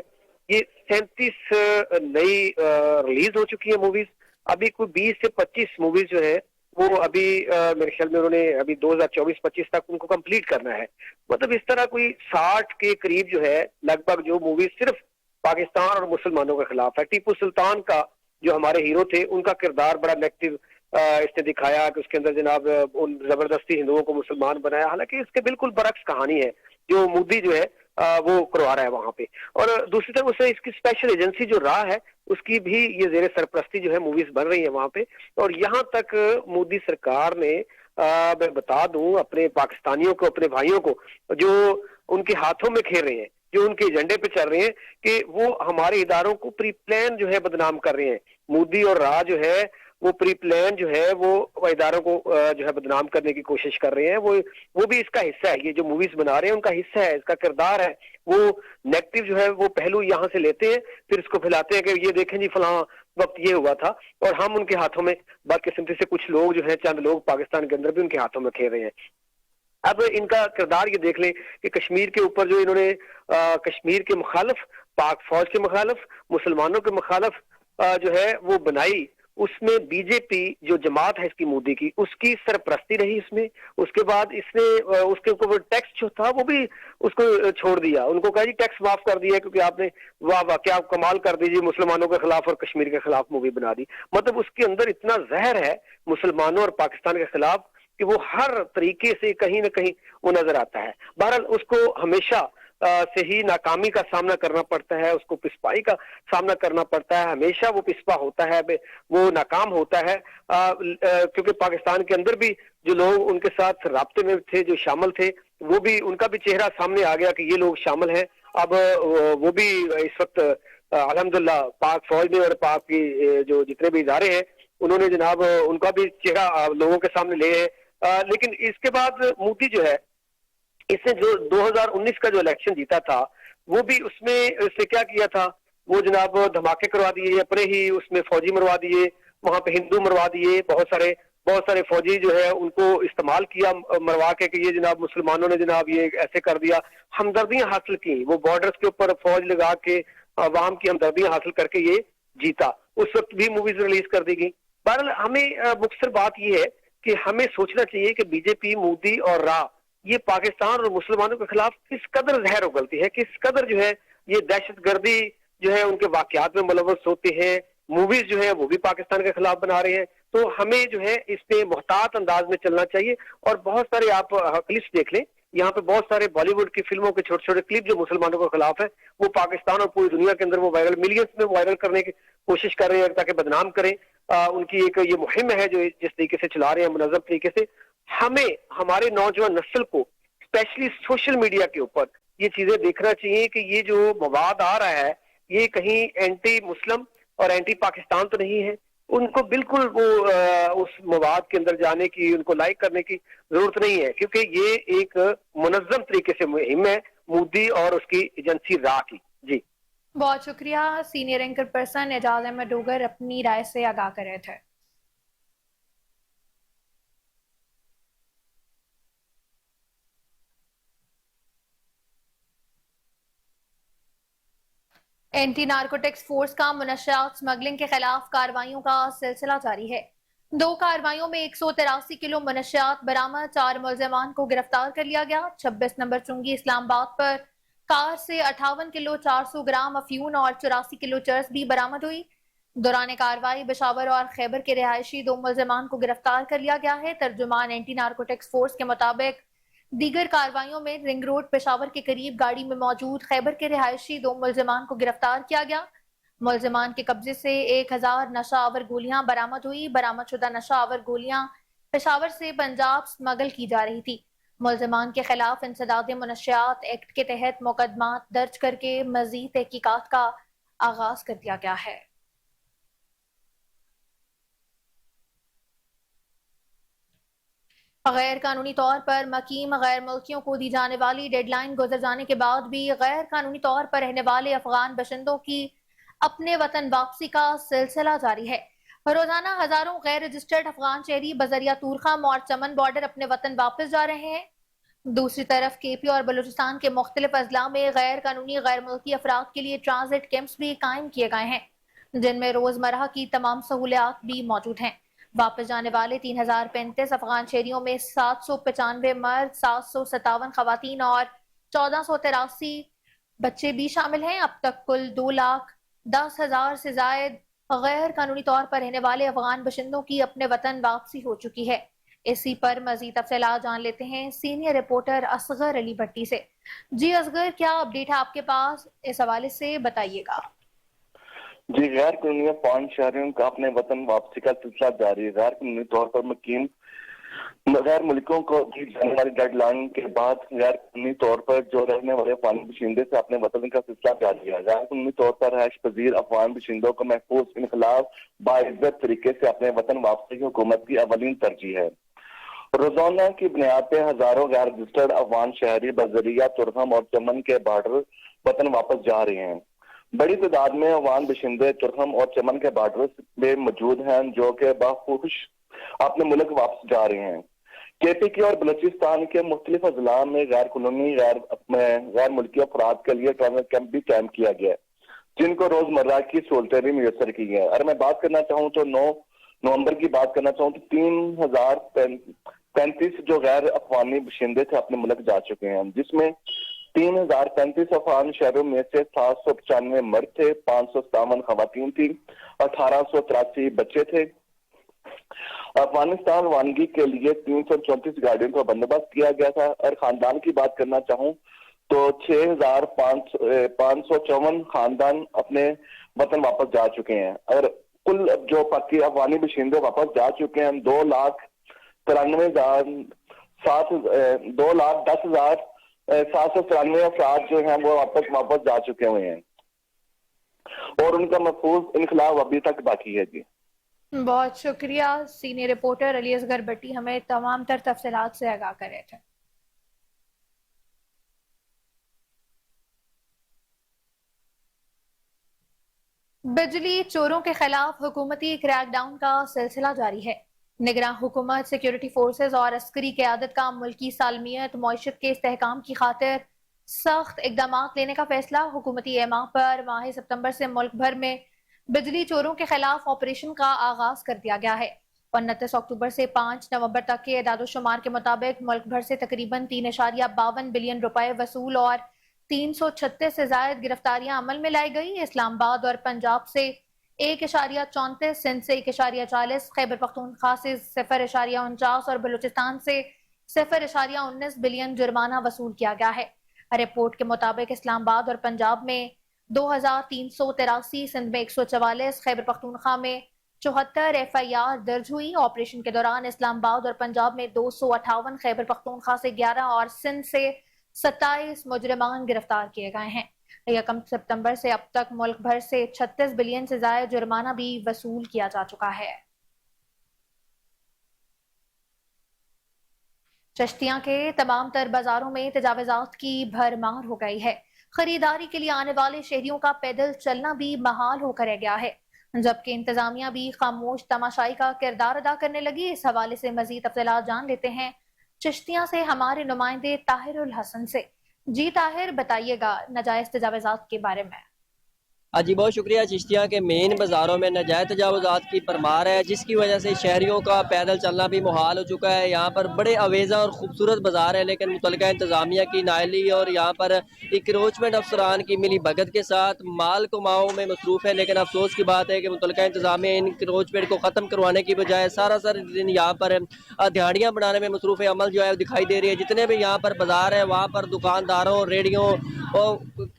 ये 37 नई रिलीज हो चुकी है मूवीज। अभी कोई 20 से 25 मूवीज जो है वो अभी मेरे ख्याल में उन्होंने अभी 2024-25 तक उनको कंप्लीट करना है। मतलब इस तरह कोई 60 के करीब जो है लगभग जो मूवीज सिर्फ पाकिस्तान और मुसलमानों के खिलाफ है। टीपू सुल्तान का जो हमारे हीरो थे उनका किरदार बड़ा नेगेटिव इसने दिखाया कि उसके अंदर जनाब उन जबरदस्ती हिंदुओं को मुसलमान बनाया, हालांकि इसके बिल्कुल बरक्स कहानी है जो मोदी जो है वो करवा रहा है वहां पे। और दूसरी तरफ उसे इसकी स्पेशल एजेंसी जो रहा है उसकी भी ये जेर सरपरस्ती जो है मूवीज बन रही है वहां पे। और यहाँ तक मोदी सरकार ने मैं बता दूं अपने पाकिस्तानियों को, अपने भाइयों को जो उनके हाथों में खेल रहे हैं, जो उनके एजेंडे पे चल रहे हैं कि वो हमारे इदारों को प्री प्लान जो है बदनाम कर रहे हैं। मोदी और राह जो है वो प्री प्लान जो है वो इदारों को जो है बदनाम करने की कोशिश कर रहे हैं। वो भी इसका हिस्सा है। ये जो मूवीज बना रहे हैं उनका हिस्सा है, इसका किरदार है। वो नेगेटिव जो है वो पहलू यहाँ से लेते हैं, फिर इसको फैलाते हैं कि ये देखें जी फलां वक्त ये हुआ था, और हम उनके हाथों में बदकिस्मती से कुछ लोग जो है, चंद लोग पाकिस्तान के अंदर भी उनके हाथों में खेल रहे हैं। अब इनका किरदार ये देख लें कि कश्मीर के ऊपर जो इन्होंने कश्मीर के मुखालिफ, पाक फौज के मुखालिफ, मुसलमानों के मुखालिफ जो है वो बनाई, उसमें बीजेपी जो जमात है इसकी मोदी की, उसकी सरपरस्ती रही इसमें। उसके बाद इसने उसके ऊपर टैक्स जो था वो भी उसको छोड़ दिया, उनको कहा जी टैक्स माफ कर दिया क्योंकि आपने वाह वाह क्या कमाल कर दीजिए, मुसलमानों के खिलाफ और कश्मीर के खिलाफ मूवी बना दी। मतलब उसके अंदर इतना जहर है मुसलमानों और पाकिस्तान के खिलाफ कि वो हर तरीके से कहीं ना कहीं वो नजर आता है। बहरहाल उसको हमेशा से ही नाकामी का सामना करना पड़ता है, उसको पिस्पाई का सामना करना पड़ता है। हमेशा वो पिस्पा होता है, वो नाकाम होता है, क्योंकि पाकिस्तान के अंदर भी जो लोग उनके साथ राब्ते में थे, जो शामिल थे, वो भी उनका भी चेहरा सामने आ गया कि ये लोग शामिल हैं। अब वो भी इस वक्त अल्हम्दुलिल्लाह पाक फौज में और पाक की जो जितने भी इदारे हैं उन्होंने जनाब उनका भी चेहरा लोगों के सामने ले है। लेकिन इसके बाद मोदी जो है इसने जो 2019 का जो इलेक्शन जीता था वो भी उसमें इसने क्या किया था, वो जनाब धमाके करवा दिए, अपने ही उसमें फौजी मरवा दिए, वहां पे हिंदू मरवा दिए, बहुत सारे फौजी जो है उनको इस्तेमाल किया मरवा के कि ये जनाब मुसलमानों ने जनाब ये ऐसे कर दिया। हमदर्दियां हासिल की, वो बॉर्डर्स के ऊपर फौज लगा के अवाम की हमदर्दियां हासिल करके ये जीता। उस वक्त भी मूवीज रिलीज कर दी गई। बहरहाल हमें मुख्तसर बात ये है कि हमें सोचना चाहिए कि बीजेपी, मोदी और राह ये पाकिस्तान और मुसलमानों के खिलाफ किस कदर जहर उगलती है, किस कदर जो है ये दहशतगर्दी जो है उनके वाकयात में मुलव्वस होते हैं। मूवीज जो है वो भी पाकिस्तान के खिलाफ बना रहे हैं। तो हमें जो है इसमें मुहतात अंदाज में चलना चाहिए। और बहुत सारे आप क्लिप्स देख लें, यहाँ पे बहुत सारे बॉलीवुड की फिल्मों के छोटे छोटे क्लिप जो मुसलमानों के खिलाफ है वो पाकिस्तान और पूरी दुनिया के अंदर वो वायरल, मिलियंस में वायरल करने की कोशिश कर रहे हैं ताकि बदनाम करें। उनकी एक ये मुहिम है जो जिस तरीके से चला रहे हैं मुनज़्ज़म तरीके से। हमें हमारे नौजवान नस्ल को स्पेशली सोशल मीडिया के ऊपर ये चीजें देखना चाहिए कि ये जो मवाद आ रहा है ये कहीं एंटी मुस्लिम और एंटी पाकिस्तान तो नहीं है। उनको बिल्कुल वो उस मवाद के अंदर जाने की, उनको लाइक करने की जरूरत नहीं है, क्योंकि ये एक मुनज़्ज़म तरीके से मुहिम है मोदी और उसकी एजेंसी राह की। जी बहुत शुक्रिया। Senior anchor person Ejaz Ahmed Dogar अपनी राय से आगाह कर रहे थे। एंटी नारकोटिक्स फोर्स का मुनशियात स्मगलिंग के खिलाफ कार्रवाइयों का सिलसिला जारी है। दो कार्रवाइयों में 183 किलो मनशियात बरामद, 4 मुलजमान को गिरफ्तार कर लिया गया। 26 नंबर चुंगी इस्लामाबाद पर कार से 58 किलो 400 ग्राम अफ्यून और 84 किलो चर्स भी बरामद हुई। दौरान कार्रवाई पेशावर और खैबर के रिहायशी 2 मुलजमान को गिरफ्तार कर लिया गया है। तर्जुमान एंटी नारकोटिक्स फोर्स के मुताबिक दीगर कार्रवाइयों में रिंग रोड पेशावर के करीब गाड़ी में मौजूद खैबर के रिहायशी 2 मुलजमान को गिरफ्तार किया गया। मुलजमान के कब्जे से 1000 नशा आवर गोलियां बरामद हुई। बरामद शुदा नशा आवर गोलियां पेशावर से पंजाब स्मगल की जा रही थी। मुलजमान के खिलाफ इंसदाद मुनशियात एक्ट के तहत मुकदमा दर्ज करके मजीद तहकीकात का आगाज कर दिया गया है। गैर कानूनी तौर पर मकीम गैर मुल्कियों को दी जाने वाली डेडलाइन गुजर जाने के बाद भी गैर कानूनी तौर पर रहने वाले अफगान बशिंदों की अपने वतन वापसी का सिलसिला जारी है। रोजाना हजारों गैर रजिस्टर्ड अफगान शहरी बजरिया तूरखम और चमन बॉर्डर अपने वतन वापस जा रहे हैं। दूसरी तरफ केपी और बलूचिस्तान के मुख्तलिफ अजला में गैर कानूनी गैर मुल्की अफराद के लिए ट्रांजिट कैंप्स भी कायम किए गए हैं, जिनमें रोजमर्रा की तमाम सहूलियात भी मौजूद हैं। वापस जाने वाले 3035 अफगान शहरियों में 795 मर्द, 757 खवातीन और 1483 बच्चे भी शामिल हैं। अब तक कुल 2,10,000 से जायद गैर कानूनी तौर पर रहने वाले अफगान बशिंदों की अपने वतन वापसी हो चुकी है। इसी पर मजीद तफसीलात जान लेते हैं सीनियर रिपोर्टर असगर अली भट्टी से। जी असगर, क्या अपडेट है आपके पास, इस हवाले से बताइएगा। जी, गैर कानूनी अफगान शहरियों का अपने वतन वापसी का सिलसिला जारी है। गैर कानूनी तौर पर मुकीम गैर मुल्कों को दी जाने वाली डेडलाइन के बाद गैर कानूनी तौर पर जो रहने वाले अफगान बशिंदे से अपने वतन का सिलसिला जारी है। गैर कानूनी तौर पर रहायश पजीर अफगान बशिंदों को महफूज इनकलाब बाइज्जत तरीके से अपने वतन वापसी की हुकूमत की अवलीन तरजीह है। रोजाना की बुनियाद पे हजारों गैर रजिस्टर्ड अफगान शहरी बजरिया तुरखम और चमन के बॉर्डर वतन वापस जा रहे हैं। बड़ी तादाद में अफगान बशिंदे तुरखम और चमन के बॉर्डर में मौजूद हैं, जो कि बाखुश अपने मुल्क वापस जा रहे हैं। केपी की और बलूचिस्तान के मुख्तलिफ अजला में गैर कानूनी गैर मुल्की अफराद के लिए ट्रांजिट कैंप भी कायम किया गया है, जिनको रोजमर्रा की सहूलतें भी मुयसर की गई है। अगर मैं बात करना चाहूँ तो 9 नवंबर की बात करना चाहूँ तो 3035 जो गैर अफगानी बशिंदे थे अपने मुल्क जा चुके हैं, जिसमें 3035 अफगान शहरों में से 795 मर्द थे, 557 खवातीन थी, 1883 बच्चे थे। अफगानिस्तान रवानगी के लिए 334 गाड़ियों का बंदोबस्त किया गया था। और खानदान की बात करना चाहूँ तो 6554 खानदान अपने वतन वापस जा चुके हैं। और कुल जो बाकी अफगानी बशिंदे वापस जा चुके हैं 2,10,793 अफराद जो हैं वो वापस जा चुके हुए हैं और उनका महफूज इनकलाब अभी तक बाकी है। जी, बहुत शुक्रिया सीनियर रिपोर्टर अली असगर भट्टी, हमें तमाम तर तफसीलात से आगाह कर रहे थे। बिजली चोरों के खिलाफ हुकूमती क्रैकडाउन का सिलसिला जारी है। निगरान हुकूमत, सिक्योरिटी फोर्सेज और अस्करी क़यादत का मुल्की सालमियत मईशत के इस्तेहकाम की खातिर सख्त इकदाम लेने का फैसला। हुकूमती एमा पर माह सितंबर से मुल्क भर में बिजली चोरों के खिलाफ ऑपरेशन का आगाज कर दिया गया है। 29 अक्टूबर से 5 नवंबर तक के एदादोशुमार के मुताबिक मुल्क भर से तकरीबन 3.52 बिलियन रुपए वसूल और 336 से ज्यादा गिरफ्तारियां अमल में लाई गई। इस्लामाबाद और पंजाब से 1.34, सिंध से 1.40, खैबर पख्तूनख्वा से 0.49 और बलूचिस्तान से 0.19 बिलियन जुर्माना वसूल किया गया है। रिपोर्ट के मुताबिक इस्लामाबाद और पंजाब में 2383, सिंध में 144, खैबर पख्तूनख्वा में 74 FIR दर्ज हुई। ऑपरेशन के दौरान इस्लामाबाद और पंजाब में 258, खैबर पख्तूनख्वा से 11 और सिंध से 27 मुजरिमान गिरफ्तार किए गए हैं। 1 सितंबर से अब तक मुल्क भर से 36 बिलियन से ज्यादा जुर्माना भी वसूल किया जा चुका है। चश्तियां के तमाम तर बाजारों में तजावजात की भरमार हो गई है। खरीदारी के लिए आने वाले शहरियों का पैदल चलना भी महाल होकर रह गया है, जबकि इंतजामिया भी खामोश तमाशाई का किरदार अदा करने लगी। इस हवाले से मजीद तफसीलात जान लेते हैं चिश्तियां से हमारे नुमाइंदे ताहिरुल हसन से। जी ताहिर, बताइएगा नाजायज तजावजात के बारे में। جی بہت شکریہ. چشتیاں کے مین بازاروں میں ناجائز تجاوزات کی پرمار ہے، جس کی وجہ سے شہریوں کا پیدل چلنا بھی محال ہو چکا ہے. یہاں پر بڑے اویزہ اور خوبصورت بازار ہے، لیکن متعلقہ انتظامیہ کی نااہلی اور یہاں پر انکروچمنٹ افسران کی ملی بھگت کے ساتھ مال کماؤں میں مصروف ہے. لیکن افسوس کی بات ہے کہ متعلقہ انتظامیہ انکروچمنٹ کو ختم کروانے کی بجائے سارا دن یہاں پر دہاڑیاں بنانے میں مصروف عمل جو ہے دکھائی دے رہی ہے. جتنے بھی یہاں پر بازار ہیں وہاں پر دکانداروں ریڑیوں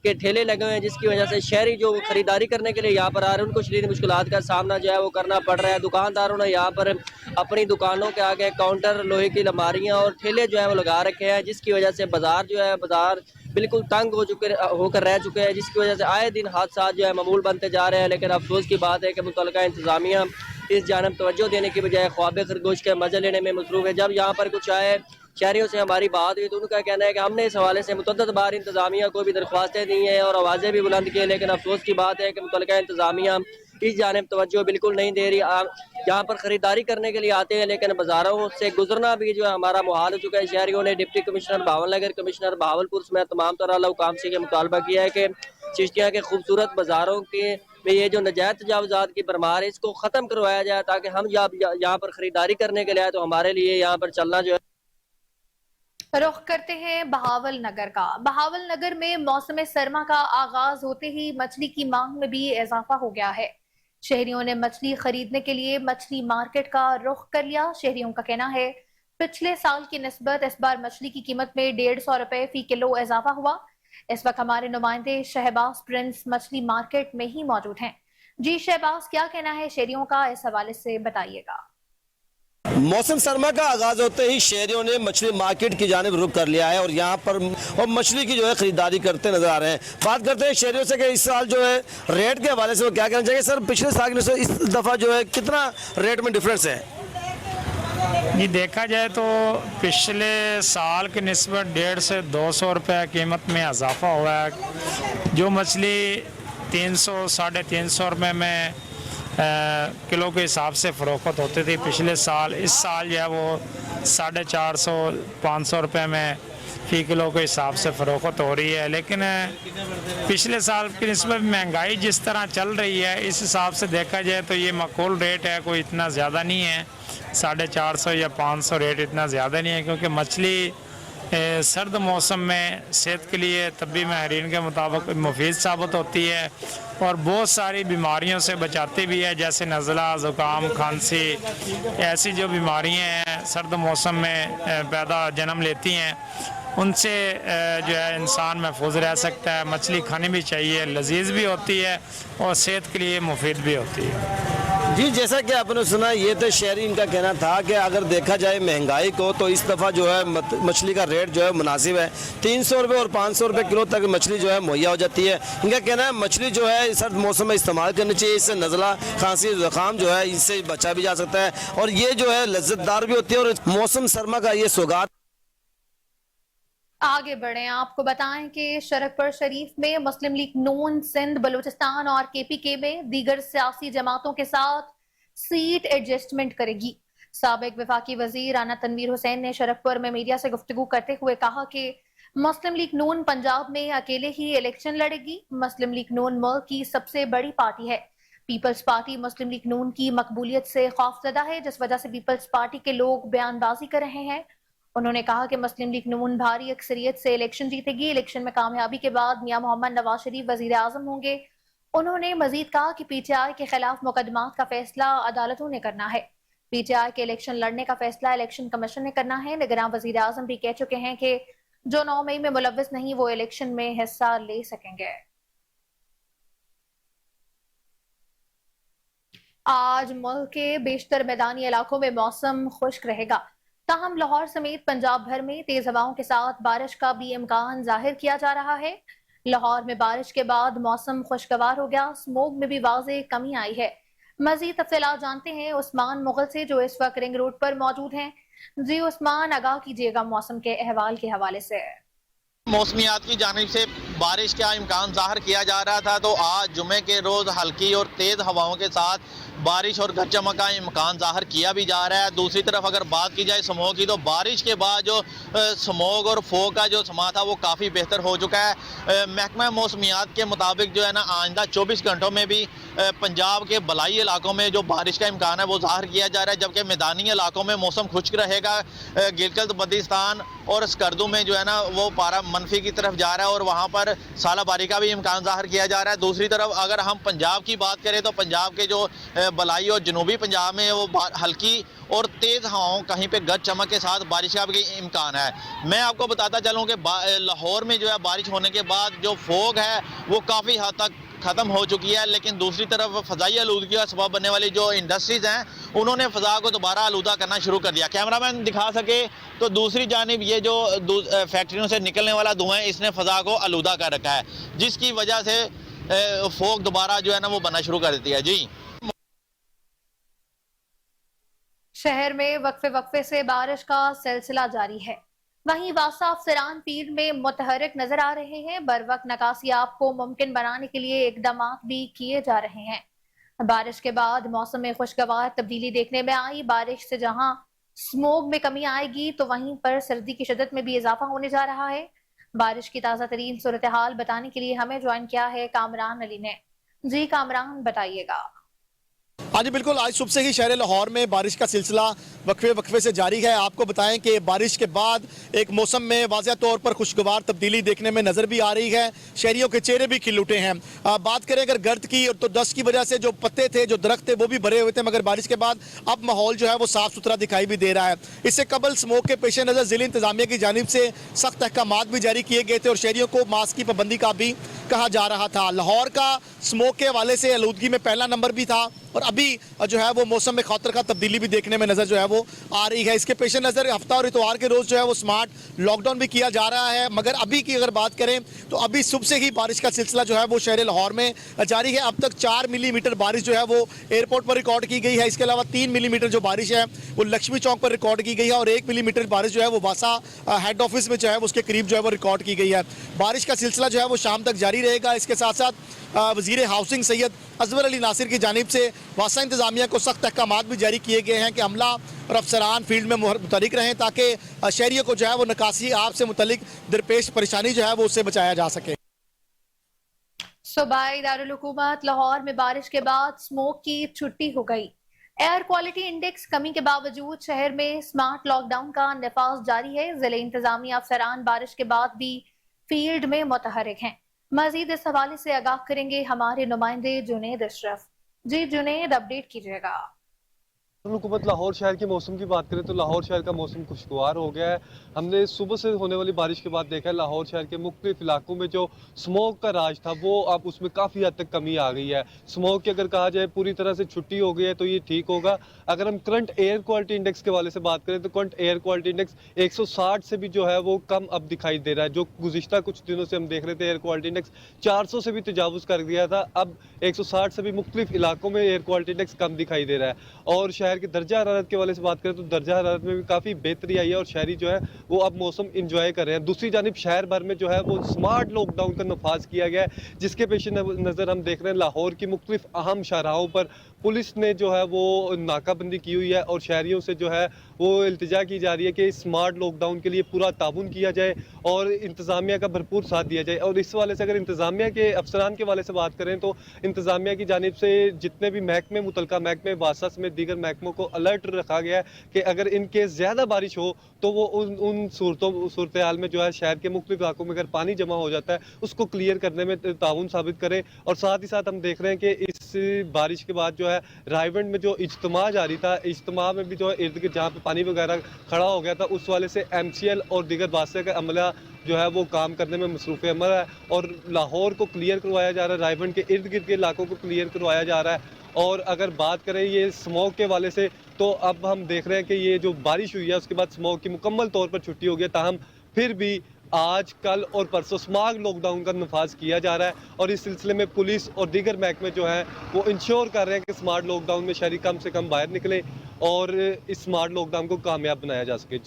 کے ٹھیلے لگے ہوئے ہیں، جس کی وجہ سے شہری جو خریداری کرنے کے لیے یہاں پر آ رہے ہیں ان کو شدید مشکلات کا سامنا جو ہے وہ کرنا پڑ رہا ہے. دکانداروں نے یہاں پر اپنی دکانوں کے آگے کاؤنٹر، لوہے کی الماریاں اور ٹھیلے جو ہے وہ لگا رکھے ہیں، جس کی وجہ سے بازار جو ہے بالکل تنگ ہو کر رہ چکے ہیں، جس کی وجہ سے آئے دن حادثات جو ہے معمول بنتے جا رہے ہیں. لیکن افسوس کی بات ہے کہ متعلقہ انتظامیہ اس جانب توجہ دینے کی بجائے خواب خرگوش کے مزے لینے میں مصروف ہے. جب یہاں پر کچھ آئے شہریوں سے ہماری بات ہوئی تو ان کا کہنا ہے کہ ہم نے اس حوالے سے متعدد بار انتظامیہ کو بھی درخواستیں دی ہیں اور آوازیں بھی بلند کی ہیں، لیکن افسوس کی بات ہے کہ متعلقہ انتظامیہ اس جانب توجہ بالکل نہیں دے رہی. یہاں پر خریداری کرنے کے لیے آتے ہیں لیکن بازاروں سے گزرنا بھی جو ہے ہمارا محال ہو چکا ہے. شہریوں نے deputy commissioner Bahawal Nagar, commissioner Bahawalpur سمیت تمام تر اعلیٰ حکام سے یہ مطالبہ کیا ہے کہ چشتیاں کے خوبصورت بازاروں کے میں یہ جو ناجائز تجاوزات کی بھرمار ہے اس کو ختم کروایا جائے، تاکہ ہم یہاں پر خریداری کرنے کے لیے آئے تو ہمارے لیے یہاں پر چلنا جو ہے. رخ کرتے ہیں بہاول نگر کا. بہاول نگر میں موسم سرما کا آغاز ہوتے ہی مچھلی کی مانگ میں بھی اضافہ ہو گیا ہے. شہریوں نے مچھلی خریدنے کے لیے مچھلی مارکیٹ کا رخ کر لیا. شہریوں کا کہنا ہے پچھلے سال کی نسبت اس بار مچھلی کی قیمت میں 150 روپے فی کلو اضافہ ہوا. اس وقت ہمارے نمائندے شہباز پرنس مچھلی مارکیٹ میں ہی موجود ہیں. جی شہباز، کیا کہنا ہے شہریوں کا، اس حوالے سے بتائیے گا. موسم سرما کا آغاز ہوتے ہی شہریوں نے مچھلی مارکیٹ کی جانب رخ کر لیا ہے اور یہاں پر مچھلی کی جو ہے خریداری کرتے نظر آ رہے ہیں. بات کرتے ہیں شہریوں سے کہ اس سال جو ہے ریٹ کے حوالے سے وہ کیا کہنا چاہیے. سر پچھلے سال کی نسبت اس دفعہ جو ہے کتنا ریٹ میں ڈفرینس ہے؟ جی دیکھا جائے تو پچھلے سال کی نسبت 150 سے 200 روپے قیمت میں اضافہ ہوا ہے. جو مچھلی 300 ساڑھے 300 روپے میں کلو کے حساب سے فروخت ہوتی تھی پچھلے سال، اس سال جو ہے وہ 450 500 روپے میں فی کلو کے حساب سے فروخت ہو رہی ہے. لیکن پچھلے سال کی نسبت مہنگائی جس طرح چل رہی ہے اس حساب سے دیکھا جائے تو یہ معقول ریٹ ہے، کوئی اتنا زیادہ نہیں ہے. 450 یا 500 ریٹ اتنا زیادہ نہیں ہے، کیونکہ مچھلی سرد موسم میں صحت کے لیے طبی ماہرین کے مطابق مفید ثابت ہوتی ہے اور بہت ساری بیماریوں سے بچاتی بھی ہے، جیسے نزلہ، زکام، کھانسی، ایسی جو بیماریاں ہیں سرد موسم میں پیدا جنم لیتی ہیں ان سے جو ہے انسان محفوظ رہ سکتا ہے. مچھلی کھانی بھی چاہیے، لذیذ بھی ہوتی ہے اور صحت کے لیے مفید بھی ہوتی ہے. جی جیسا کہ آپ نے سنا یہ تو شہری ان کا کہنا تھا کہ اگر دیکھا جائے مہنگائی کو تو اس دفعہ جو ہے مچھلی کا ریٹ جو ہے مناسب ہے. 300 روپے اور 500 روپے کلو تک مچھلی جو ہے مہیا ہو جاتی ہے. ان کا کہنا ہے مچھلی جو ہے سرد موسم میں استعمال کرنی چاہیے، اس سے نزلہ، کھانسی، زکام جو ہے اس سے بچا بھی جا سکتا ہے اور یہ جو ہے لذت دار بھی ہوتی ہے. اور موسم سرما کا یہ سوگات. آگے بڑھیں، آپ کو بتائیں کہ شرکپور شریف میں مسلم لیگ نون سندھ، بلوچستان اور KPK میں دیگر سیاسی جماعتوں کے ساتھ سیٹ ایڈجسٹمنٹ کرے گی. سابق وفاقی وزیر رانا تنویر حسین نے شرکپور میں میڈیا سے گفتگو کرتے ہوئے کہا کہ مسلم لیگ نون پنجاب میں اکیلے ہی الیکشن لڑے گی. مسلم لیگ نون ملک کی سب سے بڑی پارٹی ہے. پیپلز پارٹی مسلم لیگ نون کی مقبولیت سے خوفزدہ ہے، جس وجہ سے پیپلز پارٹی کے لوگ بیان بازی کر رہے ہیں. انہوں نے کہا کہ مسلم لیگ نون بھاری اکثریت سے الیکشن جیتے گی. الیکشن میں کامیابی کے بعد میاں محمد نواز شریف وزیر اعظم ہوں گے. انہوں نے مزید کہا کہ PTI کے خلاف مقدمات کا فیصلہ عدالتوں نے کرنا ہے. PTI کے الیکشن لڑنے کا فیصلہ الیکشن کمیشن نے کرنا ہے. نگراں وزیر اعظم بھی کہہ چکے ہیں کہ جو 9 مئی میں ملوث نہیں وہ الیکشن میں حصہ لے سکیں گے. آج ملک کے بیشتر میدانی علاقوں میں موسم خشک رہے گا، تاہم لاہور سمیت پنجاب بھر میں تیز ہواؤں کے ساتھ بارش کا بھی امکان ظاہر کیا جا رہا ہے. لاہور میں بارش کے بعد موسم خوشگوار ہو گیا، اسموگ میں بھی واضح کمی آئی ہے. مزید تفصیلات جانتے ہیں عثمان مغل سے جو اس وقت رنگ روڈ پر موجود ہیں. جی عثمان، آگاہ کیجیے گا موسم کے احوال کے حوالے سے. موسمیات کی جانب سے بارش کا امکان ظاہر کیا جا رہا تھا، تو آج جمعے کے روز ہلکی اور تیز ہواؤں کے ساتھ बारिश और गरज चमक का इम्कान ज़ाहिर किया भी जा रहा है। दूसरी तरफ अगर बात की जाए स्मॉग की, तो बारिश के बाद जो स्मॉग और फोग का जो समा था वो काफ़ी बेहतर हो चुका है। महकमा मौसमियात के मुताबिक जो है ना, आइंदा 24 घंटों में भी पंजाब के बलाई इलाकों में जो बारिश का इम्कान है वो ज़ाहिर किया जा रहा है, जबकि मैदानी इलाकों में मौसम खुश्क रहेगा। गिलगित बल्तिस्तान और स्कर्दू में जो है ना वो पारा मनफी की तरफ जा रहा है और वहाँ पर सालाबारी का भी इम्कान ज़ाहिर किया जा रहा है। दूसरी तरफ अगर हम पंजाब की बात करें तो पंजाब के जो बलाई और जनूबी पंजाब में वो हल्की और तेज़ हवाओं, कहीं पे गरज चमक के साथ बारिश का भी इम्कान है। मैं आपको बताता चलूँ कि लाहौर में जो है बारिश होने के बाद जो फोग है वो काफ़ी हद तक ख़त्म हो चुकी है, लेकिन दूसरी तरफ फ़ज़ाई आलूदगी का सबब बनने वाली जो इंडस्ट्रीज़ हैं उन्होंने फ़ज़ा को दोबारा आलूदा करना शुरू कर दिया। कैमरामैन दिखा सके तो दूसरी जानिब ये जो फैक्ट्रियों से निकलने वाला धुआं है इसने फ़ज़ा को आलूदा कर रखा है, जिसकी वजह से फोग दोबारा जो है ना वो बनना शुरू कर देती है। जी, शहर में वक्फे से बारिश का सिलसिला जारी है। वहीं वासा अफसरान फील्ड में मुतहरिक नजर आ रहे हैं। बर वक्त नकासियाब को मुमकिन बनाने के लिए इकदाम भी किए जा रहे हैं। बारिश के बाद मौसम में खुशगवार तब्दीली देखने में आई। बारिश से जहां स्मोग में कमी आएगी तो वहीं पर सर्दी की शिद्दत में भी इजाफा होने जा रहा है। बारिश की ताज़ा तरीन सूरत हाल बताने के लिए हमें ज्वाइन किया है कामरान अली ने। जी कामरान, बताइएगा। हाँ जी बिल्कुल, आज सुबह से ही शहर लाहौर में बारिश का सिलसिला वक्फे से जारी है। आपको बताएं कि बारिश के बाद एक मौसम में वाज़ह तौर पर खुशगवार तब्दीली देखने में नज़र भी आ रही है। शहरियों के चेहरे भी खिल उठे हैं। बात करें अगर गर्द की तो डस्ट की वजह से जो पत्ते थे, जो दरख्त थे वो भी भरे हुए थे, मगर बारिश के बाद अब माहौल जो है वो साफ़ सुथरा दिखाई भी दे रहा है। इससे कबल स्मोक के पेश नज़र ज़िला इंतज़ामिया की जानिब से सख्त अहकामात भी जारी किए गए थे और शहरियों को मास्क की पाबंदी का भी कहा जा रहा था। लाहौर का स्मोक के हवाले से आलूदगी में पहला नंबर भी था और अभी जो है वो मौसम में खौतर का तब्दीली भी देखने में नज़र जो है वो आ रही है। इसके पेश नज़र हफ्ता और इतवार के रोज़ जो है वो स्मार्ट लॉकडाउन भी किया जा रहा है, मगर अभी की अगर बात करें तो अभी सुबह से ही बारिश का सिलसिला जो है वो शहर लाहौर में जारी है। अब तक 4 मिलीमीटर बारिश जो है वो एयरपोर्ट पर रिकॉर्ड की गई है। इसके अलावा 3 मिलीमीटर जो बारिश है वो लक्ष्मी चौक पर रिकॉर्ड की गई है और 1 मिलीमीटर बारिश जो है वो वासा हेड ऑफिस में जो है वो उसके करीब जो है वो रिकॉर्ड की गई है। बारिश का सिलसिला जो है वो शाम तक जारी रहेगा। इसके साथ साथ वज़ीर हाउसिंग सैयद अजवर अली नासिर की जानिब से वासा इंतज़ामिया को सख्त अहकामात भी जारी किए गए हैं कि अमला और अफसरान फील्ड में मुतहरिक रहें ताकि शहरियों को जो है वो निकासी आप से मुतल्लिक दरपेश परेशानी जो है वो उससे बचाया जा सके। सूबाई दारुल हुकूमत लाहौर में बारिश के बाद स्मोक की छुट्टी हो गई। एयर क्वालिटी इंडेक्स कमी के बावजूद शहर में स्मार्ट लॉकडाउन का नफाज जारी है। जिले इंतजामिया अफसरान बारिश के बाद भी फील्ड में मुतहरिक हैं। मजीद इस हवाले से आगाह करेंगे हमारे नुमाइंदे जुनेद अशरफ। जी जुनेद, अपडेट कीजिएगा। हुकूमत लाहौर शहर के मौसम की बात करें तो लाहौर शहर का मौसम खुशगवार हो गया है। हमने सुबह से होने वाली बारिश के बाद देखा है लाहौर शहर के मुख्तलिफ इलाकों में जो स्मोक का राज था वो अब उसमें काफ़ी हद तक कमी आ गई है। स्मोक की अगर कहा जाए पूरी तरह से छुट्टी हो गई है तो ये ठीक होगा। अगर हम करंट एयर क्वालिटी इंडेक्स के वाले से बात करें तो करंट एयर क्वालिटी इंडेक्स 160 से भी जो है वो कम अब दिखाई दे रहा है। जो गुज़िश्ता कुछ दिनों से हम देख रहे थे एयर क्वालिटी इंडेक्स 400 से भी तजावुज़ कर दिया था, अब 160 से भी मुख्तलिफ इलाकों में एयर क्वालिटी इंडेक्स कम दिखाई दे रहा है। और शहर के दर्जा हरारत के वाले से बात करें तो दर्जा हरारत में भी काफ़ी बेहतरी आई है और शहरी जो है वो अब मौसम इंजॉय कर रहे हैं। दूसरी जानिब शहर भर में जो है वो स्मार्ट लॉकडाउन का नफाज किया गया है, जिसके पेश नज़र हम देख रहे हैं लाहौर की मुख्तलिफ अहम शाहराहों पर पुलिस ने जो है वो नाकाबंदी की हुई है और शहरियों से जो है वो इल्तिजा की जा रही है कि स्मार्ट लॉकडाउन के लिए पूरा ताउन किया जाए और इंतज़ामिया का भरपूर साथ दिया जाए। और इस वाले से अगर इंतज़ामिया के अफसरान के वाले से बात करें तो इंतज़ामिया की जानिब से जितने भी महकमे मुतलका महकमे वासा समेत दीगर महकमों को अलर्ट रखा गया है कि अगर इन केस ज़्यादा बारिश हो तो वो उन सूरत हाल में जो है शहर के मुख्तलिफ इलाकों में अगर पानी जमा हो जाता है उसको क्लियर करने में ताउन साबित करे। और साथ ही साथ हम देख रहे हैं कि इस बारिश के बाद जो है रायवंड में जो इज्तिमा जारी था, इज्तिमा में भी जो है इर्द गिर्द जहाँ पे पानी वगैरह खड़ा हो गया था उस वाले से MCL और दीगर वास्ते का अमला जो है वो काम करने में मसरूफ़ अमल है और लाहौर को क्लियर करवाया जा रहा है, रायवंड के इर्द गिर्द के इलाकों को क्लियर करवाया जा रहा है। और अगर बात करें ये स्मोक के वाले से तो अब हम देख रहे हैं कि ये जो बारिश हुई है उसके बाद स्मोक की मुकम्मल तौर पर छुट्टी हो गई, ताहम फिर भी आज कल और परसों स्मार्ट लॉकडाउन का नफाज किया जा रहा है और इस सिलसिले में पुलिस और दीगर महकमे जो हैं वो इंश्योर कर रहे हैं कि स्मार्ट लॉकडाउन में शहरी कम से कम बाहर निकले और इस स्मार्ट लॉकडाउन को कामयाब बनाया जा सके।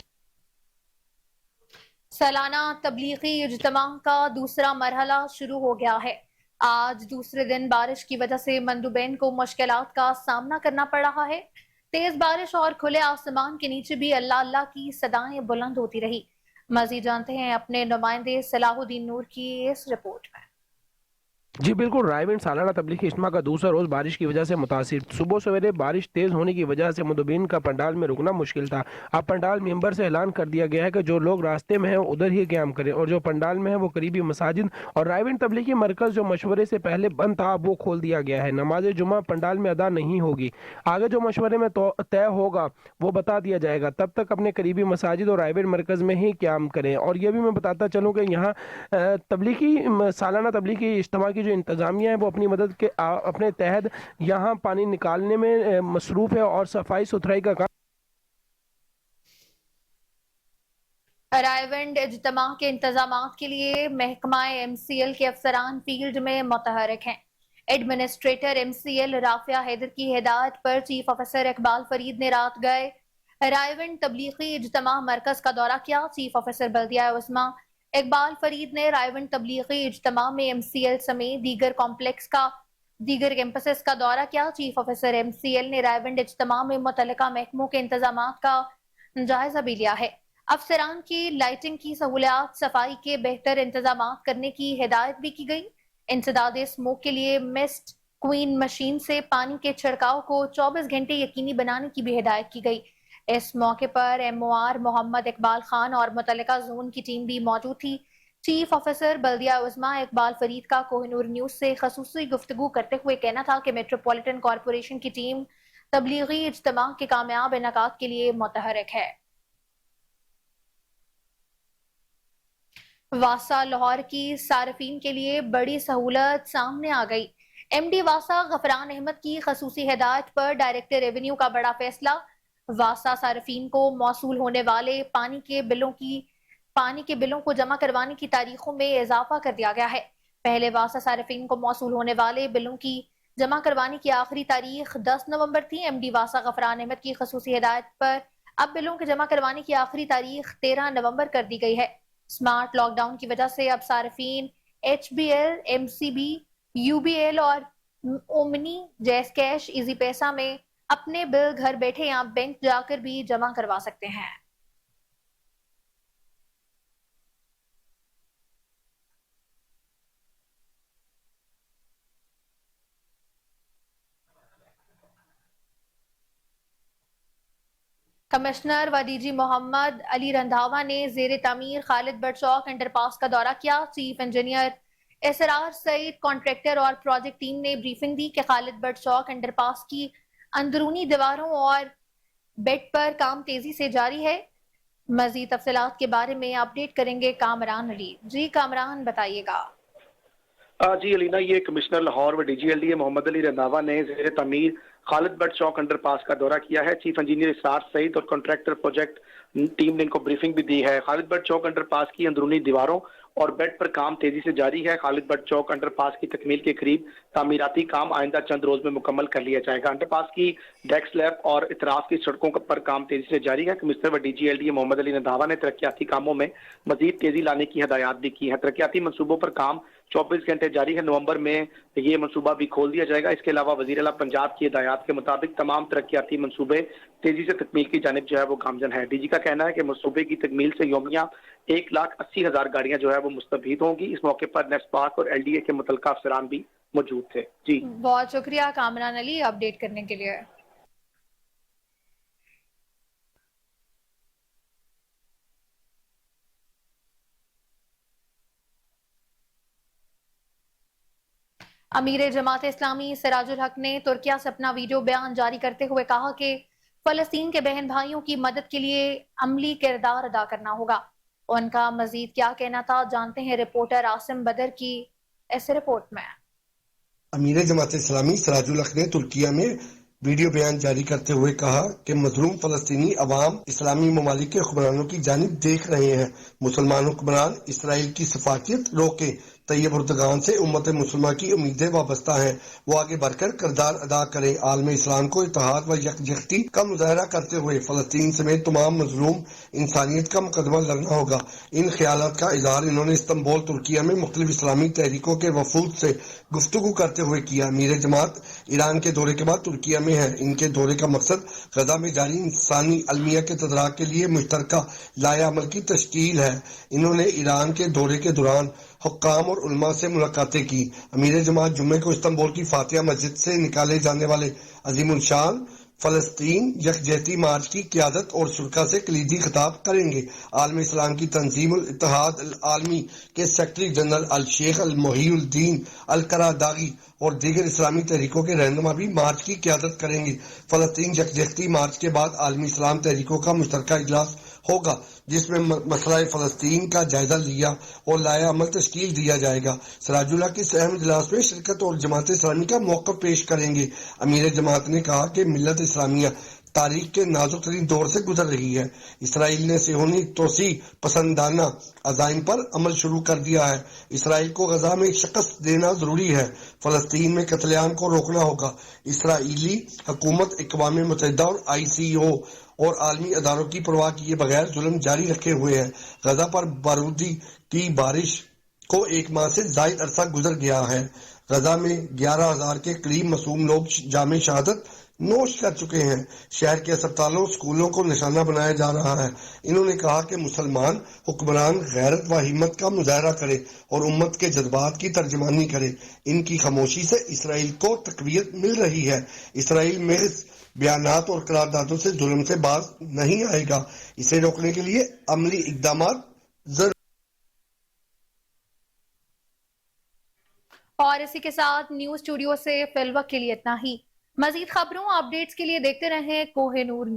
सालाना तबलीगी इज्तिमा का दूसरा मरहला शुरू हो गया है। आज दूसरे दिन बारिश की वजह से मंदुबैन को मुश्किलात का सामना करना पड़ रहा है। तेज बारिश और खुले आसमान के नीचे भी अल्लाह अल्लाह की सदाएं बुलंद होती रही। मजीद जानते हैं अपने नुमाइंदे सलाहुद्दीन नूर की इस रिपोर्ट में। जी बिल्कुल, रायविंड सालाना तबलीगी इज्तिमा का दूसरा रोज बारिश की वजह से मुतासिर। सुबह सवेरे बारिश तेज होने की वजह से मुदबिन का पंडाल में रुकना मुश्किल था। अब पंडाल मेंबर से ऐलान कर दिया गया है कि जो लोग रास्ते में हैं उधर ही क़याम करें, और जो पंडाल में है वो करीबी मसाजिद और रायविंड तबलीगी मरकज जो मशवरे से पहले बंद था वो खोल दिया गया है। नमाज जुमा पंडाल में अदा नहीं होगी। आगे जो मशवरे में तय होगा वो बता दिया जाएगा। तब तक अपने करीबी मसाजिद और रायविंड मरकज में ही क़याम करें। और ये भी मैं बताता चलूँ कि यहाँ तबलीगी सालाना तबलीगी इज्तिमा की जो इंतज़ामिया है वो अपनी मदद के अपने तहत यहाँ पानी निकालने में मसरूफ़ है और सफाई सुथराई का काम। रायविंड इज्तिमा के इंतजामात के लिए महकमा MCL के अफसरान फील्ड में मुतहरक हैं। एडमिनिस्ट्रेटर MCL राफिया हैदर की हिदायत पर चीफ ऑफिसर इकबाल फरीद ने रात गए रायविंड तबलीगी इज्तिमा मरकज का दौरा किया। चीफ ऑफिसर बल्दिया उस्मा इकबाल फरीद ने रायविंड तबलीगी इज्तिमा में MCL समेत दीगर कैंपसेस का दौरा किया। चीफ ऑफिसर MCL ने रायविंड इज्तिमा में मुतल्लिका महकमों के इंतजामात का जायजा भी लिया है। अफसरान की लाइटिंग की सहूलियात, सफाई के बेहतर इंतजामात करने की हिदायत भी की गई। इंसदाद स्मोक के लिए मिस्ट क्वीन मशीन से पानी के छिड़काव को 24 घंटे यकीनी बनाने की भी हिदायत की गई। इस मौके पर MOR मोहम्मद इकबाल खान और मुतल्लिका जोन की टीम भी मौजूद थी। चीफ ऑफिसर बल्दिया उज़्मा इकबाल फरीद का कोहिनूर न्यूज से खसूसी गुफ्तगू करते हुए कहना था कि मेट्रोपॉलिटन कॉरपोरेशन की टीम तबलीगी इज्तिमा के कामयाब इनेकाद के लिए मुतहरक है। वासा लाहौर की सार्फिन के लिए बड़ी सहूलत सामने आ गई। MD वासा गफरान अहमद की खसूसी हिदायत पर डायरेक्टर रेवेन्यू का बड़ा फैसला। वासा सार्फिन को मौसूल होने वाले पानी के बिलों को जमा करवाने की तारीखों में इजाफा कर दिया गया है। पहले वासा सार्फिन को मौसूल होने वाले बिलों की जमा करवाने की आखिरी तारीख 10 नवंबर थी। MD वासा गफरान अहमद की खसूसी हिदायत पर अब बिलों के जमा करवाने की आखिरी तारीख 13 नवंबर कर दी गई है। स्मार्ट लॉकडाउन की वजह से अब सार्फिन HBL, MCB, UBL और ओमनी, जैस कैश, इजी पैसा में अपने बिल घर बैठे या बैंक जाकर भी जमा करवा सकते हैं। कमिश्नर व DG मोहम्मद अली रंधावा ने जेर तामीर खालिद बट चौक अंडरपास का दौरा किया। चीफ इंजीनियर इसरार सईद, कॉन्ट्रैक्टर और प्रोजेक्ट टीम ने ब्रीफिंग दी कि खालिद बट चौक अंडरपास की अंदरूनी दीवारों और बेड पर काम तेजी से जारी है। मजीद तफसीलात के बारे में अपडेट करेंगे कामरान अली। जी कामरान, बताइएगा। जी अलीना, ये कमिश्नर लाहौर व DGLDA मोहम्मद अली रंधावा ने ज़ेर तमीर खालिद बट चौक अंडरपास का दौरा किया है। चीफ इंजीनियर इसरार सईद और कॉन्ट्रैक्टर प्रोजेक्ट टीम ने इनको ब्रीफिंग भी दी है। खालिद बट चौक अंडरपास की अंदरूनी दीवारों और बेड पर काम तेजी से जारी है। खालिद बट चौक अंडरपास की तकमील के करीब तामीराती काम आइंदा चंद रोज में मुकम्मल कर लिया जाएगा। अंडरपास की डेक स्लैब और इतराफ की सड़कों पर काम तेजी से जारी है। कमिश्नर व DGLDA मोहम्मद अली रंधावा ने तरक्याती कामों में मजीद तेजी लाने की हदायत भी की है। तरक्याती मनसूबों पर काम 24 घंटे जारी है। नवंबर में ये मनसूबा भी खोल दिया जाएगा। इसके अलावा वज़ीर आला पंजाब की हिदायत के मुताबिक तमाम तरक्याती मनसूबे तेजी से तकमील की जानिब जो है वो गामजन है। DG का कहना है कि मनसूबे की तकमील से योमिया 1,80,000 गाड़ियां जो है वो मुस्तफीद होंगी। इस मौके पर नेस्पाक और LDA के मुतल्लिका अफसरान भी मौजूद थे। जी बहुत शुक्रिया कामरान अली अपडेट करने के लिए। अमीर जमात इस्लामी सिराजुल हक ने तुर्किया से अपना वीडियो बयान जारी करते हुए कहा कि फलस्तीन के बहन भाइयों की मदद के लिए अमली किरदार अदा करना होगा। उनका मजीद क्या कहना था, जानते हैं रिपोर्टर आसिम बदर की इस रिपोर्ट में। अमीर जमात इस्लामी सिराजुल हक ने तुर्किया में वीडियो बयान जारी करते हुए कहा कि मजलूम फलस्तीनी अवाम इस्लामी ममालिक के हुक्मरानों की जानिब देख रहे हैं। मुसलमान हुक्मरान इसराइल की सफाकियत रोके। तैयब उर्दगान से उम्मत मुसलमा की उम्मीदें वाबस्ता हैं। वो आगे बढ़कर किरदार अदा करें। आलम इस्लाम को इत्तेहाद व यकजहती का मुजाहरा करते हुए फलस्तीन समेत तमाम मजलूम इंसानियत का मुकदमा लड़ना होगा। इन ख्यालात का इजहार इन्होंने इस्तांबुल तुर्किया में मुख्तलिफ इस्लामी तहरीकों के वफूद से गुफ्तगू करते हुए किया। अमीर जमात ईरान के दौरे के बाद तुर्किया में है। इनके दौरे का मकसद गजा में जारी इंसानी अलमिया के तदराक के लिए मुश्तरका लाया अमल की तश्कील है। इन्होंने ईरान के दौरे के दौरान हुक्काम और उलमा से मुलाकातें की। अमीर जमात जुम्मे को इस्तांबुल की फातिहा मस्जिद से निकाले जाने वाले अजीमुल शान फलस्तीन यकजहती मार्च की क़यादत और शुरा से कलीदी खिताब करेंगे। आलम इस्लाम की तंजीमुल इत्तेहाद अल आलमी के सेक्रेटरी जनरल अल शेख अल मोहिउद्दीन अल करादागी और दीगर इस्लामी तहरीकों के रहनुमा भी मार्च की क़यादत करेंगे। फलस्तीन यकजहती मार्च के बाद आलमी इस्लाम तहरीकों का मुश्तरका इजलास होगा, जिसमें मसला फलस्तीन का जायजा लिया और लाया अमल तश्कील दिया जाएगा। सराजुल्लाह की इस अहम इजलास में शिरकत और जमात इस्लामी का मौक़िफ़ पेश करेंगे। अमीर जमात ने कहा कि मिल्लत इस्लामिया तारीख के नाजुक तरीन दौर से गुजर रही है। इसराइल ने सिहोनी तोसी पसंदाना अज़ाइम पर अमल शुरू कर दिया है। इसराइल को गजा में शिकस्त देना जरूरी है। फलस्तीन में कत्लेआम को रोकना होगा। इसराइली हुकूमत अक़वाम मुत्तहिदा और ICO और आलमी अदारों की परवाह किए बगैर जुल्म जारी रखे हुए है। गजा पर बारूदी की बारिश को एक माह से जायद अरसा गुजर गया है। गजा में 11,000 के करीब मासूम लोग जामे शहादत नोश कर चुके हैं। शहर के अस्पतालों स्कूलों को निशाना बनाया जा रहा है। इन्होंने कहा कि मुसलमान हुक्मरान गैरत व हिम्मत का मुजाहरा करे और उम्मत के जज्बात की तर्जमानी करे। इनकी खामोशी से इसराइल को तकवीत मिल रही है। इसराइल महज बयानात और करारदादों से जुल्म से बाज नहीं आएगा। इसे रोकने के लिए अमली इक़दामात जरूर। और इसी के साथ न्यूज स्टूडियो से फिलवक्त के लिए इतना ही। मजीद खबरों अपडेट्स के लिए देखते रहें कोहिनूर न्यूज।